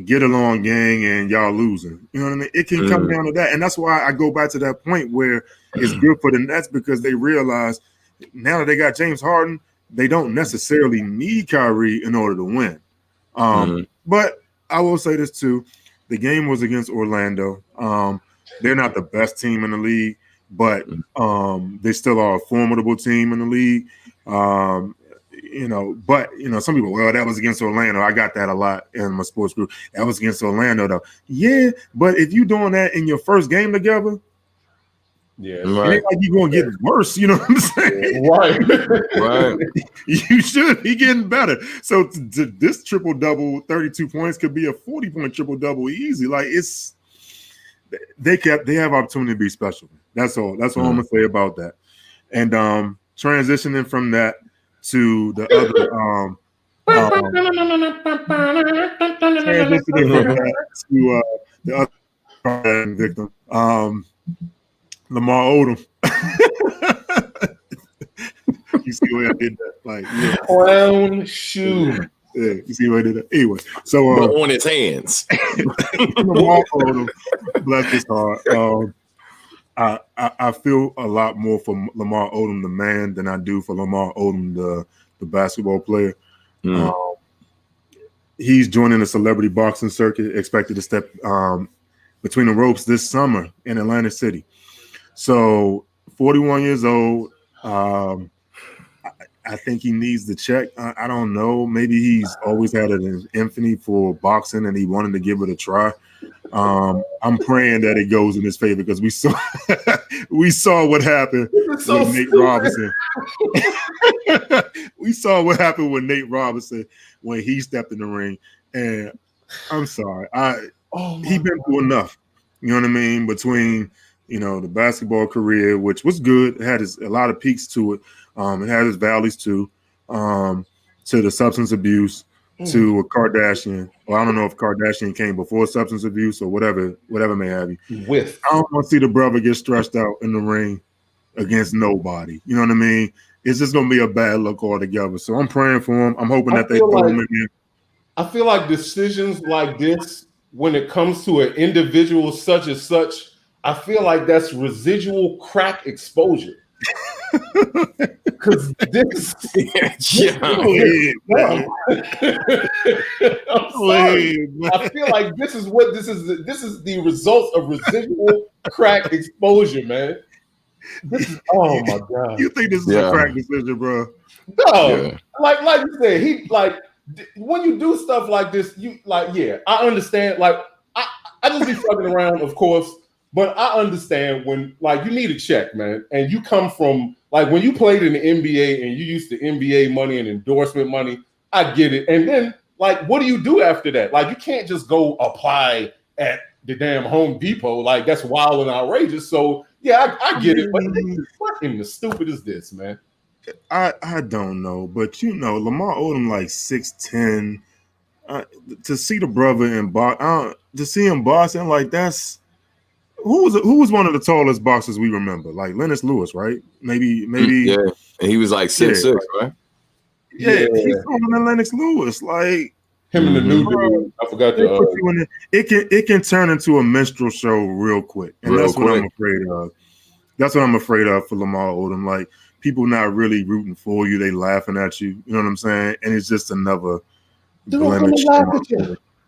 get along gang and y'all losing? You know what I mean? It can come down to that. And that's why I go back to that point where it's good for the Nets, because they realize now that they got James Harden, they don't necessarily need Kyrie in order to win. But I will say this too. The game was against Orlando. They're not the best team in the league, but they still are a formidable team in the league. Some people, that was against Orlando. I got that a lot in my sports group. That was against Orlando, though. Yeah, but if you're doing that in your first game together, it ain't like you're going to get worse. You know what I'm saying? Right. You should be getting better. So this triple-double, 32 points, could be a 40-point triple-double easy. Like, they have opportunity to be special. That's all. That's all I'm going to say about that. And transitioning from that to the other victim, Lamar Odom. You see where I did that? Clown shoe. Yeah, you see where I did that? Anyway, so on his hands. Lamar Odom, bless his heart. I feel a lot more for Lamar Odom, the man, than I do for Lamar Odom, the basketball player. He's joining the celebrity boxing circuit, expected to step between the ropes this summer in Atlantic City. So 41 years old. I think he needs the check. I don't know. Maybe he's always had an infamy for boxing and he wanted to give it a try. I'm praying that it goes in his favor, because we saw what happened with Nate Robinson. We saw what happened with Nate Robinson when he stepped in the ring. And I'm sorry. He been through enough. You know what I mean? Between, the basketball career, which was good. It had a lot of peaks to it. It had its valleys too. To the substance abuse, to a Kardashian. Well, I don't know if Kardashian came before substance abuse or whatever may have you. I don't want to see the brother get stressed out in the ring against nobody. You know what I mean? It's just going to be a bad look altogether. So I'm praying for him. I'm hoping that they throw him in there. I feel like decisions like this, when it comes to an individual such as such, I feel like that's residual crack exposure. Because this, I feel like this is what this is. This is the result of residual crack exposure, man. This is, oh my god! You think this is a crack decision, bro? No, like you said, when you do stuff like this, I understand. Like I just be fucking around, of course. But I understand when, you need a check, man, and you come from, when you played in the NBA and you used the NBA money and endorsement money, I get it. And then, what do you do after that? You can't just go apply at the damn Home Depot. That's wild and outrageous. So, yeah, I get it. But what in the stupid is this, man? I don't know. But, Lamar Odom, 6'10". To see the brother in Boston, to see him boxing, that's... Who was one of the tallest boxers we remember? Lennox Lewis, right? Maybe. Yeah, and he was 6'6", right? Yeah, he's taller than Lennox Lewis. Him and the new dude. I forgot to. It can turn into a minstrel show real quick, and that's what I'm afraid of. That's what I'm afraid of for Lamar Odom. People not really rooting for you; they laughing at you. You know what I'm saying? And it's just another blemish on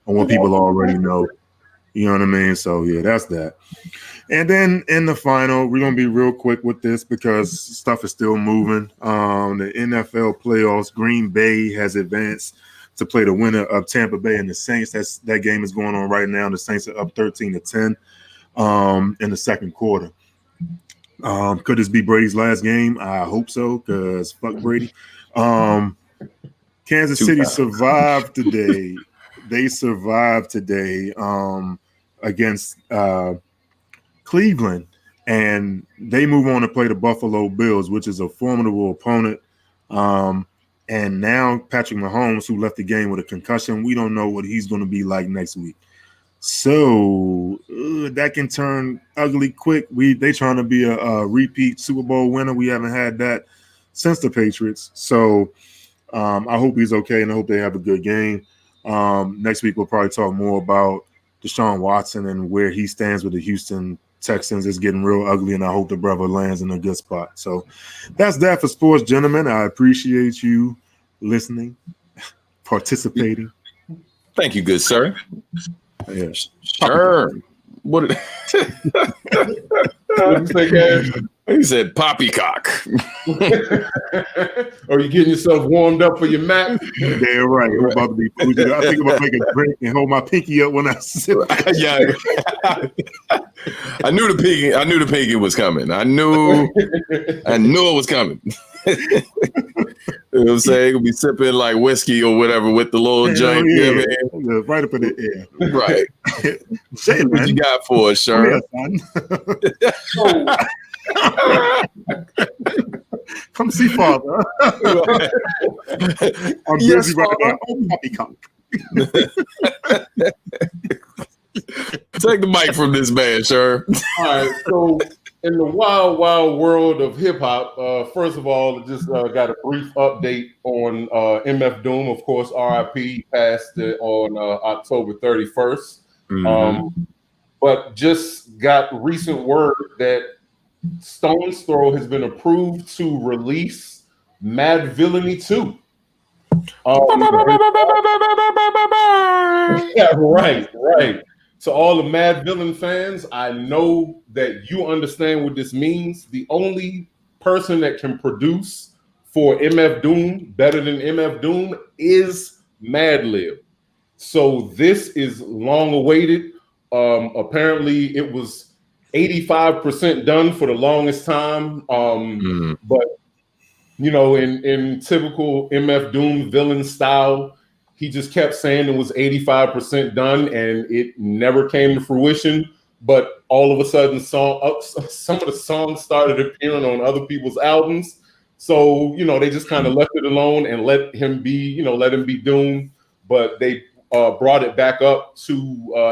what people already know. You know what I mean? So, yeah, that's that. And then in the final, we're going to be real quick with this because stuff is still moving. The NFL playoffs, Green Bay has advanced to play the winner of Tampa Bay and the Saints. That game is going on right now. The Saints are up 13-10 in the second quarter. Could this be Brady's last game? I hope so, because fuck Brady. Kansas City survived today. They survived today against Cleveland, and they move on to play the Buffalo Bills, which is a formidable opponent. And now Patrick Mahomes, who left the game with a concussion, we don't know what he's going to be like next week. So that can turn ugly quick. They trying to be a repeat Super Bowl winner. We haven't had that since the Patriots. So I hope he's okay, and I hope they have a good game. Next week, we'll probably talk more about Deshaun Watson and where he stands with the Houston Texans. It's getting real ugly, and I hope the brother lands in a good spot. So that's that for sports, gentlemen. I appreciate you listening, participating. Thank you, good sir. Yeah. Sure. What did you say, guys? He said poppycock. Are you getting yourself warmed up for your Mac? Yeah, right. I'm about to be food. I think about making a drink and hold my pinky up when I sit. Yeah. I knew the pinky was coming. I knew it was coming. You know what I'm saying? You'll be sipping whiskey or whatever with the little joint. Yeah, right up in the air. Right. Say, what you got for us, Sherm? Come see father. I'm busy right now. Oh, poppycock. Take the mic from this man, Sherm. All right, so in the wild, wild world of hip hop, first of all, just got a brief update on MF Doom. Of course, RIP passed on October 31st. But just got recent word that Stone's Throw has been approved to release Madvillainy 2. Yeah, right. To all the Madvillain fans, I know that you understand what this means. The only person that can produce for MF Doom better than MF Doom is Madlib. So this is long awaited. Apparently it was 85% done for the longest time. But in typical MF Doom villain style, he just kept saying it was 85% done and it never came to fruition. but all of a sudden, some of the songs started appearing on other people's albums. So, you know, they just kind of left it alone and let him be Doom. But they brought it back up to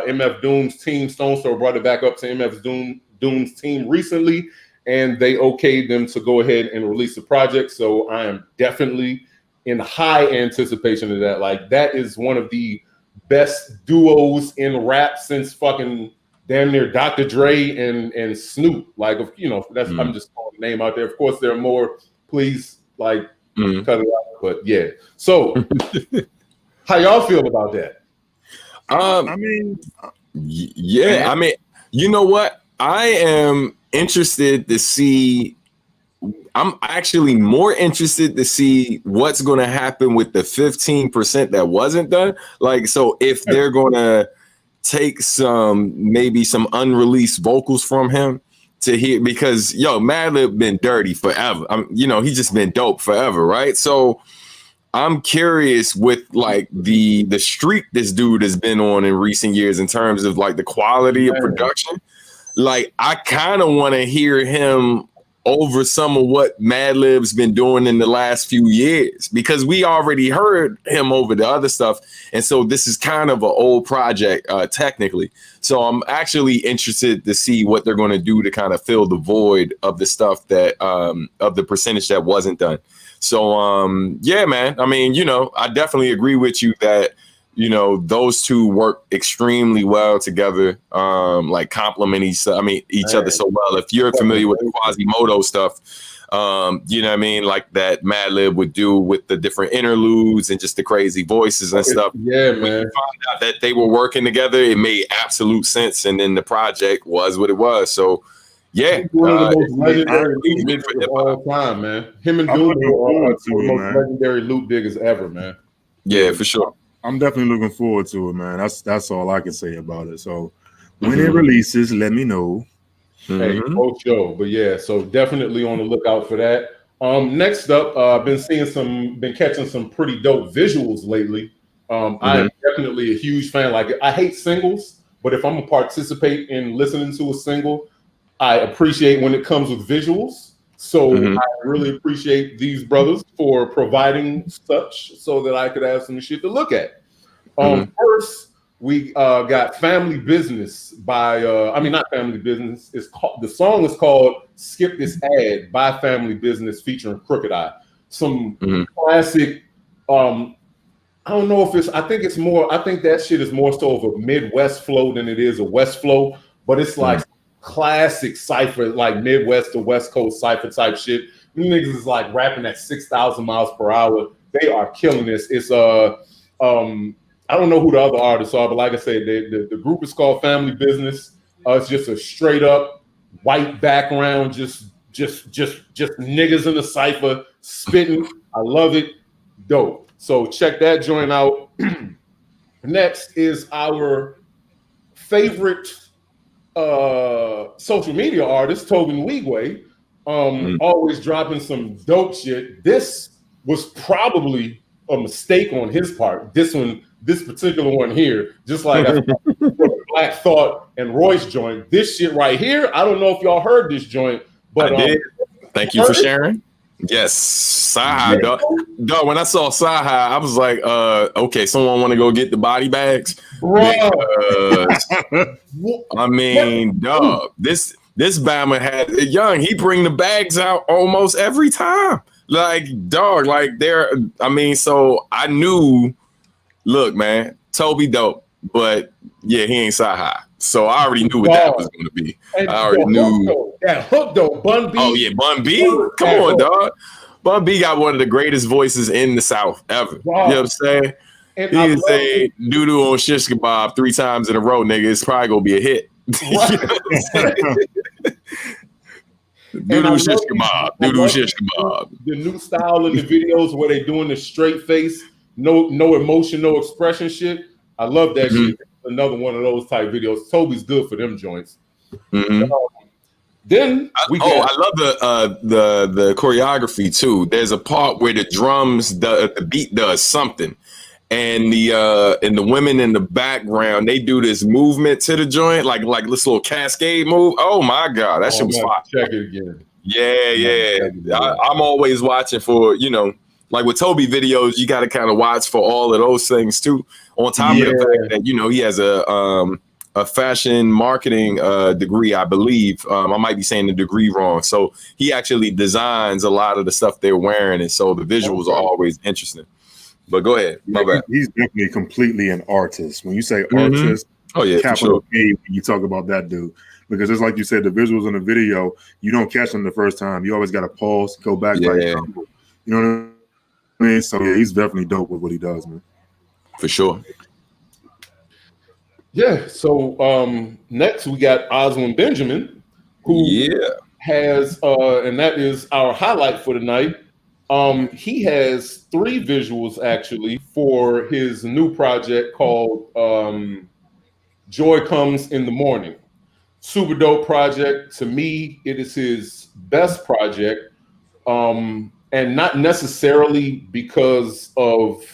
MF Doom's team. Stone Store brought it back up to MF Doom's team recently, and they okayed them to go ahead and release the project. So I am definitely in high anticipation of that. Like, that is one of the best duos in rap since fucking damn near Dr. Dre and Snoop. Like, you know, that's I'm just throwing the name out there. Of course, there are more. Please, like, cut it out. But yeah. So, how y'all feel about that? I mean, you know what? I am interested to see. I'm actually more interested to see what's going to happen with the 15% that wasn't done. Like, so if they're going to take maybe some unreleased vocals from him to hear, because Madlib been dirty forever. He's just been dope forever, right? So I'm curious with like the streak this dude has been on in recent years in terms of like the quality of production. Like, I kind of want to hear him over some of what Madlib's been doing in the last few years, because we already heard him over the other stuff. And so this is kind of an old project, technically. So I'm actually interested to see what they're going to do to kind of fill the void of the stuff that, of the percentage that wasn't done. So, yeah, man, I mean, I definitely agree with you that, those two work extremely well together, like complement each other so well. If you're familiar with the Quasimodo stuff, you know what I mean? Like that Madlib would do with the different interludes and just the crazy voices and stuff. Yeah, man. When you found out that they were working together, it made absolute sense. And then the project was what it was. So, yeah. One of the most legendary loop diggers of all time, man. Him and Doom are the most legendary loop diggers ever, man. Yeah, for sure. I'm definitely looking forward to it, man. That's all I can say about it. So when it releases, let me know. Hey, for sure. But yeah, so definitely on the lookout for that. Next up, been catching some pretty dope visuals lately. I am definitely a huge fan. Like, I hate singles, but if I'm gonna participate in listening to a single, I appreciate when it comes with visuals. So I really appreciate these brothers for providing such so that I could have some shit to look at. First, we got Family Business by, not Family Business. The song is called Skip This Ad by Family Business featuring Crooked Eye. Some classic, I don't know if I think that shit is more so of a Midwest flow than it is a West flow, but it's like classic cypher, like Midwest to West Coast cypher type shit. These niggas is like rapping at 6,000 miles per hour. They are killing this. It's I don't know who the other artists are, but like I said, the group is called Family Business. It's just a straight up white background, just niggas in the cypher spitting. I love it. Dope. So check that joint out. Next is our favorite social media artist, Tobin Wigwe, always dropping some dope shit. This was probably a mistake on his part. This particular one here, just like I Black Thought and Royce joint. This shit right here, I don't know if y'all heard this joint, but I did. Thank you for sharing. Yes, Saha, dog. When I saw Saha, I was like, okay, someone want to go get the body bags? I mean, dog, this Bama had young. He bring the bags out almost every time. Like, dog, like so I knew, look, man, Toby dope, but yeah, he ain't Saha. So I already knew what that was going to be. I already knew that hook though. Bun B. Oh yeah, Bun B. Come on, dog. Bun B got one of the greatest voices in the South ever. Wow. You know what I'm saying? And he can say doo-doo on shish kebab 3 times in a row, nigga. It's probably gonna be a hit. Doo-doo shish kebab. Doo-doo shish kebab. The new style in the videos where they doing the straight face, no emotion, no expression shit. I love that shit. Another one of those type videos. Toby's good for them joints. Then I love the choreography too. There's a part where the drums, the beat does something, and the women in the background, they do this movement to the joint, like this little cascade move. Oh my God, that shit was fire. Check it again. Yeah. I'm always watching for, like with Toby videos, you got to kind of watch for all of those things too. On top of the fact that, he has a fashion marketing degree, I believe. I might be saying the degree wrong. So he actually designs a lot of the stuff they're wearing. And so the visuals are always interesting. But go ahead. My bad. He's definitely completely an artist. When you say artist, capital A, when you talk about that dude. Because just like you said, the visuals in the video, you don't catch them the first time. You always got to pause, go back. You know what I mean? So yeah, he's definitely dope with what he does, man. For sure. Yeah. So next we got Oswald Benjamin, who has, and that is our highlight for tonight. He has 3 visuals actually for his new project called Joy Comes in the Morning. Super dope project. To me, it is his best project. And not necessarily because of,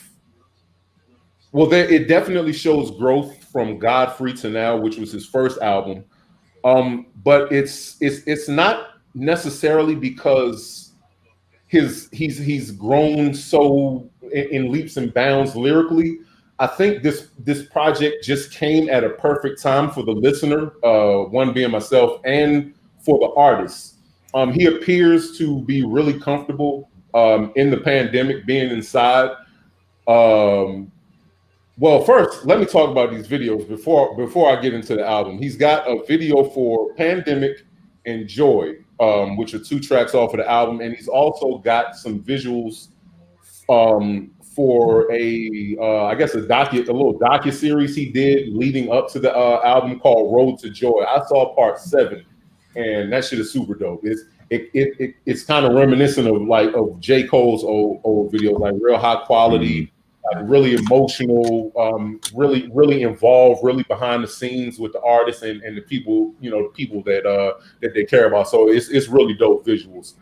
it definitely shows growth from Godfrey to now, which was his first album. But it's not necessarily because he's grown so in leaps and bounds lyrically. I think this project just came at a perfect time for the listener, one being myself, and for the artist. He appears to be really comfortable in the pandemic, being inside. Well, first, let me talk about these videos before I get into the album. He's got a video for Pandemic and Joy, which are 2 tracks off of the album, and he's also got some visuals for a little docu-series he did leading up to the album called Road to Joy. I saw part 7, and that shit is super dope. It's kind of reminiscent of J. Cole's old videos, like real high quality, like really emotional, really involved, really behind the scenes with the artists and the people, the people that they care about. So it's really dope visuals.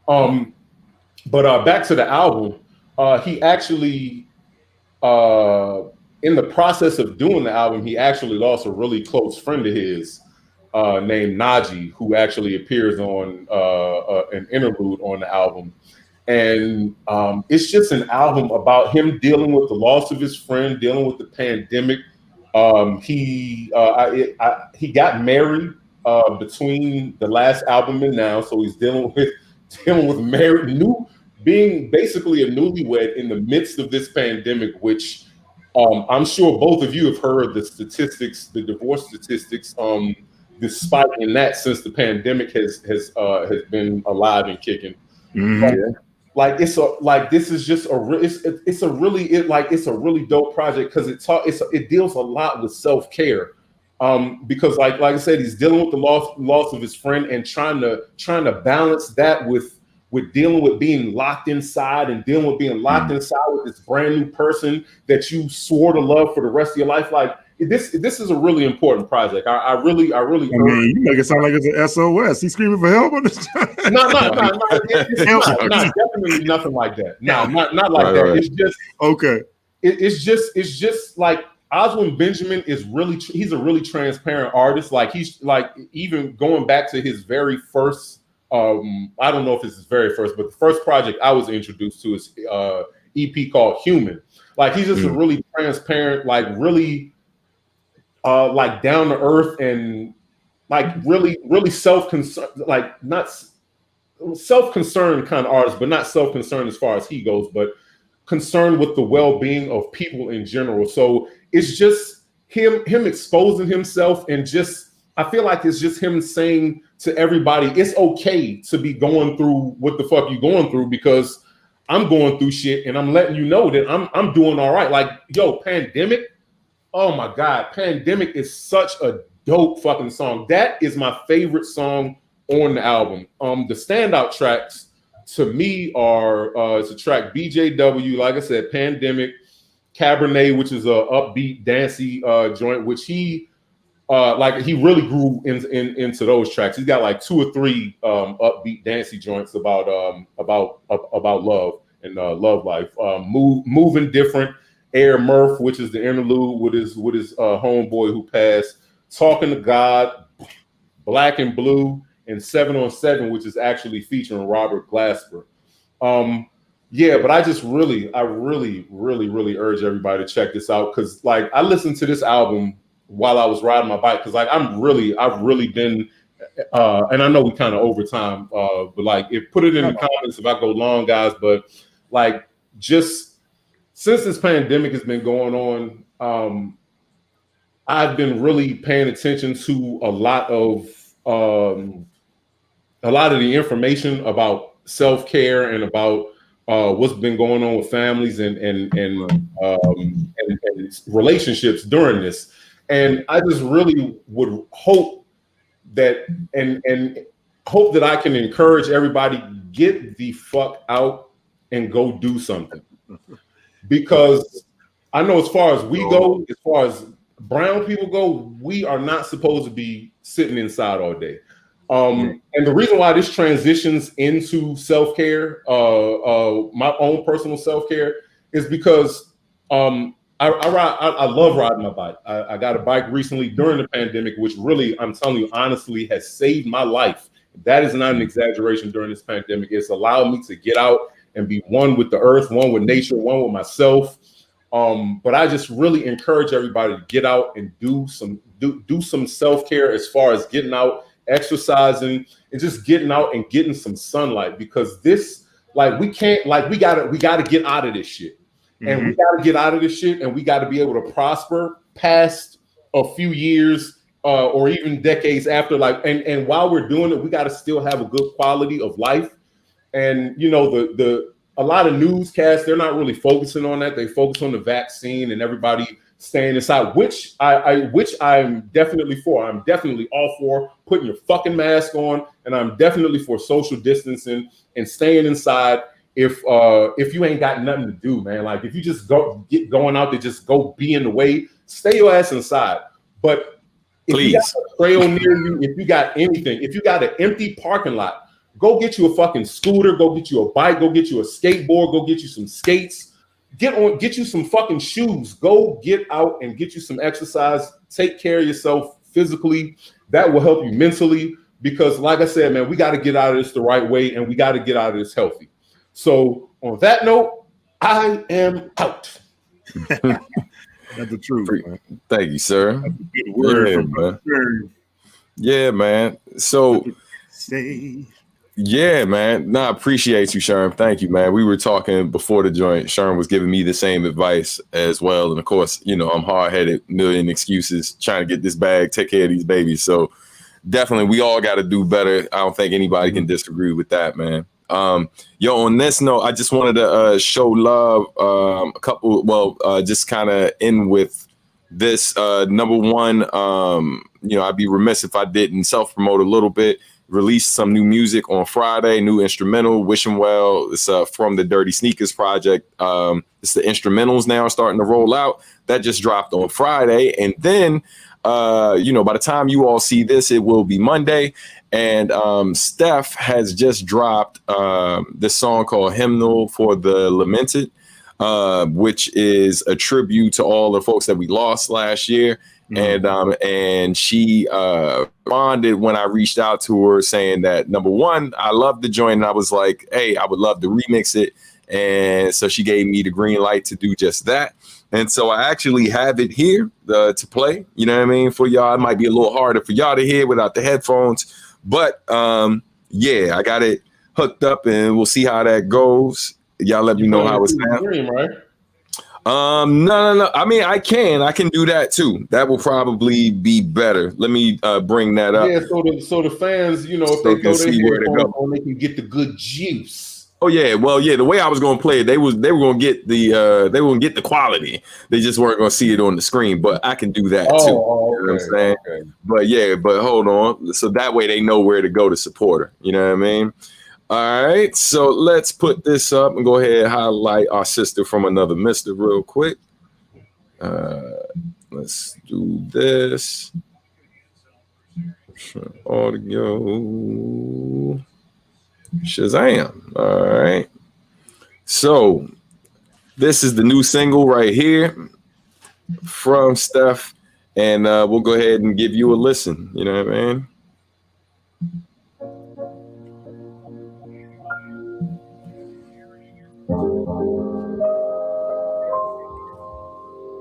But back to the album. He actually, in the process of doing the album, he actually lost a really close friend of his named Najee, who actually appears on an interlude on the album. And it's just an album about him dealing with the loss of his friend, dealing with the pandemic. He got married between the last album and now, so he's dealing with being basically a newlywed in the midst of this pandemic, which I'm sure both of you have heard the statistics, the divorce statistics, despite in that since the pandemic has been alive and kicking. This is just it's a really dope project because it deals a lot with self-care. Because like I said, he's dealing with the loss of his friend and trying to balance that with dealing with being locked inside and dealing with being locked inside with this brand new person that you swore to love for the rest of your life. Like this is a really important project. I really. You make it sound like it's an SOS. He's screaming for help on this. No, it's definitely nothing like that. No, not like that. It's just okay. It's just like Oswald Benjamin is he's a really transparent artist. Like he's like even going back to his very first. I don't know if it's his very first, but the first project I was introduced to is EP called Human. Like he's just a really transparent, like really like down to earth and like really self-concerned, like not self-concerned kind of artist, but not self-concerned as far as he goes, but concerned with the well-being of people in general. So it's just him exposing himself and just I feel like it's just him saying to everybody, it's okay to be going through what the fuck you going through because I'm going through shit and I'm letting you know that I'm doing all right. Like, yo, Pandemic. Oh my God. Pandemic is such a dope fucking song. That is my favorite song on the album. The standout tracks to me are it's a track BJW, like I said, Pandemic, Cabernet, which is a upbeat, dancey joint, which he really grew into those tracks. He's got like 2 or 3 upbeat, dancey joints about love and love life. Moving Different Air Murph, which is the interlude with his homeboy who passed, Talking to God, Black and Blue, and 7 on 7, which is actually featuring Robert Glasper. Yeah, but I really urge everybody to check this out, because like I listened to this album while I was riding my bike, because like I've really been and I know we kind of overtime, but like put it in the comments if I go long, guys. But like just since this pandemic has been going on, I've been really paying attention to a lot of the information about self-care and about what's been going on with families and relationships during this. And I just really would hope that hope that I can encourage everybody, get the fuck out and go do something. Because I know as far as we go, as far as brown people go, we are not supposed to be sitting inside all day. And the reason why this transitions into self-care, my own personal self-care, is because I love riding my bike. I got a bike recently during the pandemic, which really, I'm telling you honestly, has saved my life. That is not an exaggeration. During this pandemic, it's allowed me to get out and be one with the earth, one with nature, one with myself. But I just really encourage everybody to get out and do some self-care, as far as getting out, exercising, and just getting out and getting some sunlight, because this, like, we gotta get out of this shit. And we got to get out of this shit, and we got to be able to prosper past a few years or even decades after. Like, and while we're doing it, we got to still have a good quality of life. And you know, a lot of newscasts, they're not really focusing on that. They focus on the vaccine and everybody staying inside, which I'm definitely for. I'm definitely all for putting your fucking mask on, and I'm definitely for social distancing and staying inside. If you ain't got nothing to do, man, like if you just going out to just go be in the way, stay your ass inside. But if you got a trail near you, if you got anything, if you got an empty parking lot, go get you a fucking scooter, go get you a bike, go get you a skateboard, go get you some skates, get you some fucking shoes, go get out and get you some exercise, take care of yourself physically. That will help you mentally, because like I said, man, we got to get out of this the right way, and we got to get out of this healthy. So on that note, I am out. That's the truth. Man. Thank you, sir. That's a good word, man. Yeah, man. So, yeah, man. I appreciate you, Sherm. Thank you, man. We were talking before the joint. Sherm was giving me the same advice as well. And of course, you know, I'm hard-headed, million excuses, trying to get this bag, take care of these babies. So definitely, we all got to do better. I don't think anybody can disagree with that, man. On this note, I just wanted to show love a couple, just kind of end with this. Number one, I'd be remiss if I didn't self-promote a little bit. Released some new music on Friday, new instrumental, Wish 'em Well. It's from the Dirty Sneakers project. It's the instrumentals now starting to roll out. That just dropped on Friday. And then, by the time you all see this, it will be Monday. And Steph has just dropped this song called Hymnal for the Lamented, which is a tribute to all the folks that we lost last year. And she responded when I reached out to her saying that, number one, I love the joint. And I was like, hey, I would love to remix it. And so she gave me the green light to do just that. And so I actually have it here to play. You know what I mean? For y'all, it might be a little harder for y'all to hear without the headphones. But I got it hooked up, and we'll see how that goes. Y'all let me know how it sounds. Right? No. I mean, I can do that too. That will probably be better. Let me bring that up. Yeah, so the fans, if they throw their headphones on, they can get the good juice. Oh yeah, well yeah. The way I was going to play it, they were going to get the quality. They just weren't going to see it on the screen. But I can do that too. Okay, you know what I'm saying? Okay. But hold on. So that way they know where to go to support her. You know what I mean? All right. So let's put this up and go ahead and highlight our sister from another mister real quick. Let's do this. Audio. Shazam. All right. So This is the new single right here from Steph, and we'll go ahead and give you a listen. You know what I mean?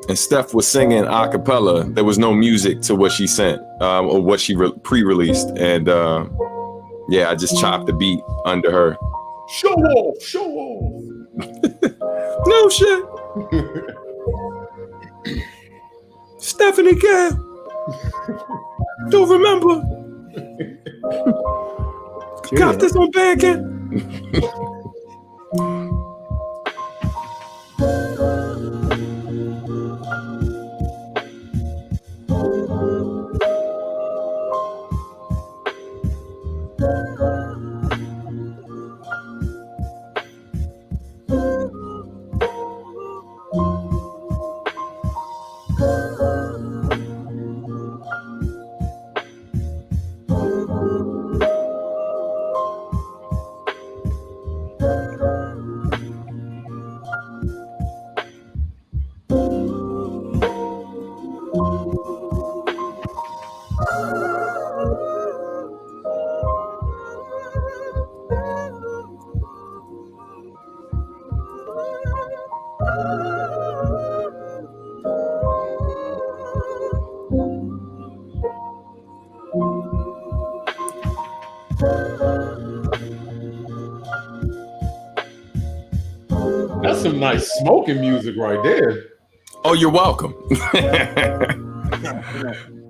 And Steph was singing a cappella. There was no music to what she sent or what she pre-released. And yeah, I just chopped the beat under her. Show off, show off. No shit. Stephanie Gale. Don't remember. Got this on Bandcamp. That's some nice smoking music right there. Oh, you're welcome.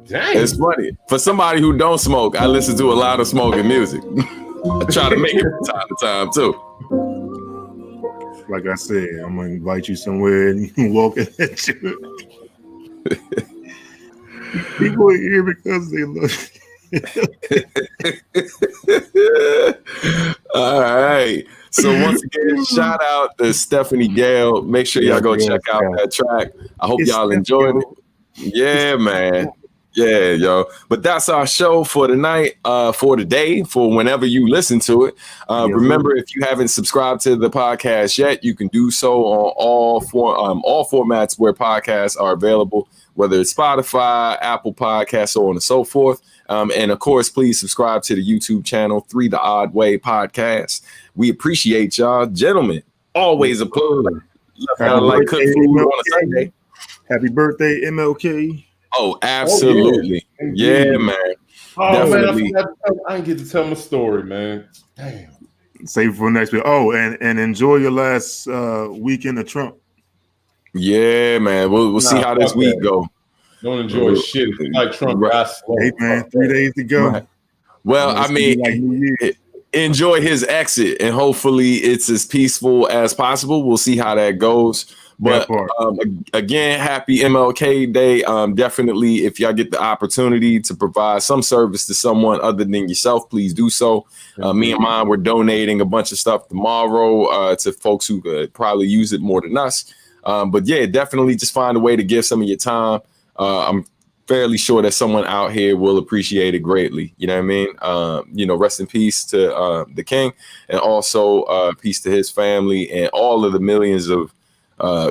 Dang. It's funny. For somebody who don't smoke, I listen to a lot of smoking music. I try to make it from time to time, too. Like I said, I'm going to invite you somewhere and you can walk at you. People are here because they look. All right. So once again, shout out to Stephanie Gale. Make sure y'all go check out that track. I hope y'all enjoyed it. Yeah, man. Yeah, yo. But that's our show for tonight, for today, for whenever you listen to it. Remember, if you haven't subscribed to the podcast yet, you can do so on all formats where podcasts are available, whether it's Spotify, Apple Podcasts, so on and so forth. And of course, please subscribe to the YouTube channel, 3 The Odd Way Podcast. We appreciate y'all, gentlemen. Always a pleasure. Like cook food on a Sunday. Happy birthday, MLK. Oh, absolutely. Oh, yeah, man. Oh, definitely. Man, I didn't get to tell my story, man. Damn. Save it for next week. Oh, and enjoy your last weekend of Trump. Yeah, man. We'll see how this week go. Don't enjoy shit like Trump. Right. Hey, man, 3 days to go. Right. Well, I mean, enjoy his exit, and hopefully it's as peaceful as possible. We'll see how that goes. But again, happy MLK Day. Definitely, if y'all get the opportunity to provide some service to someone other than yourself, please do so. Me and mine, we're donating a bunch of stuff tomorrow to folks who could probably use it more than us. But yeah, definitely just find a way to give some of your time. I'm fairly sure that someone out here will appreciate it greatly. You know what I mean? Rest in peace to the king, and also peace to his family and all of the millions of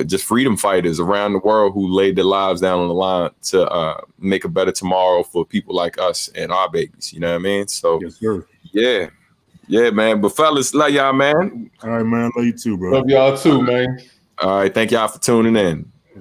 just freedom fighters around the world who laid their lives down on the line to make a better tomorrow for people like us and our babies. You know what I mean? So, yes, sir. Yeah, man. But fellas, love y'all, man. All right, man. Love you too, bro. Love y'all too, man. All right. Thank y'all for tuning in.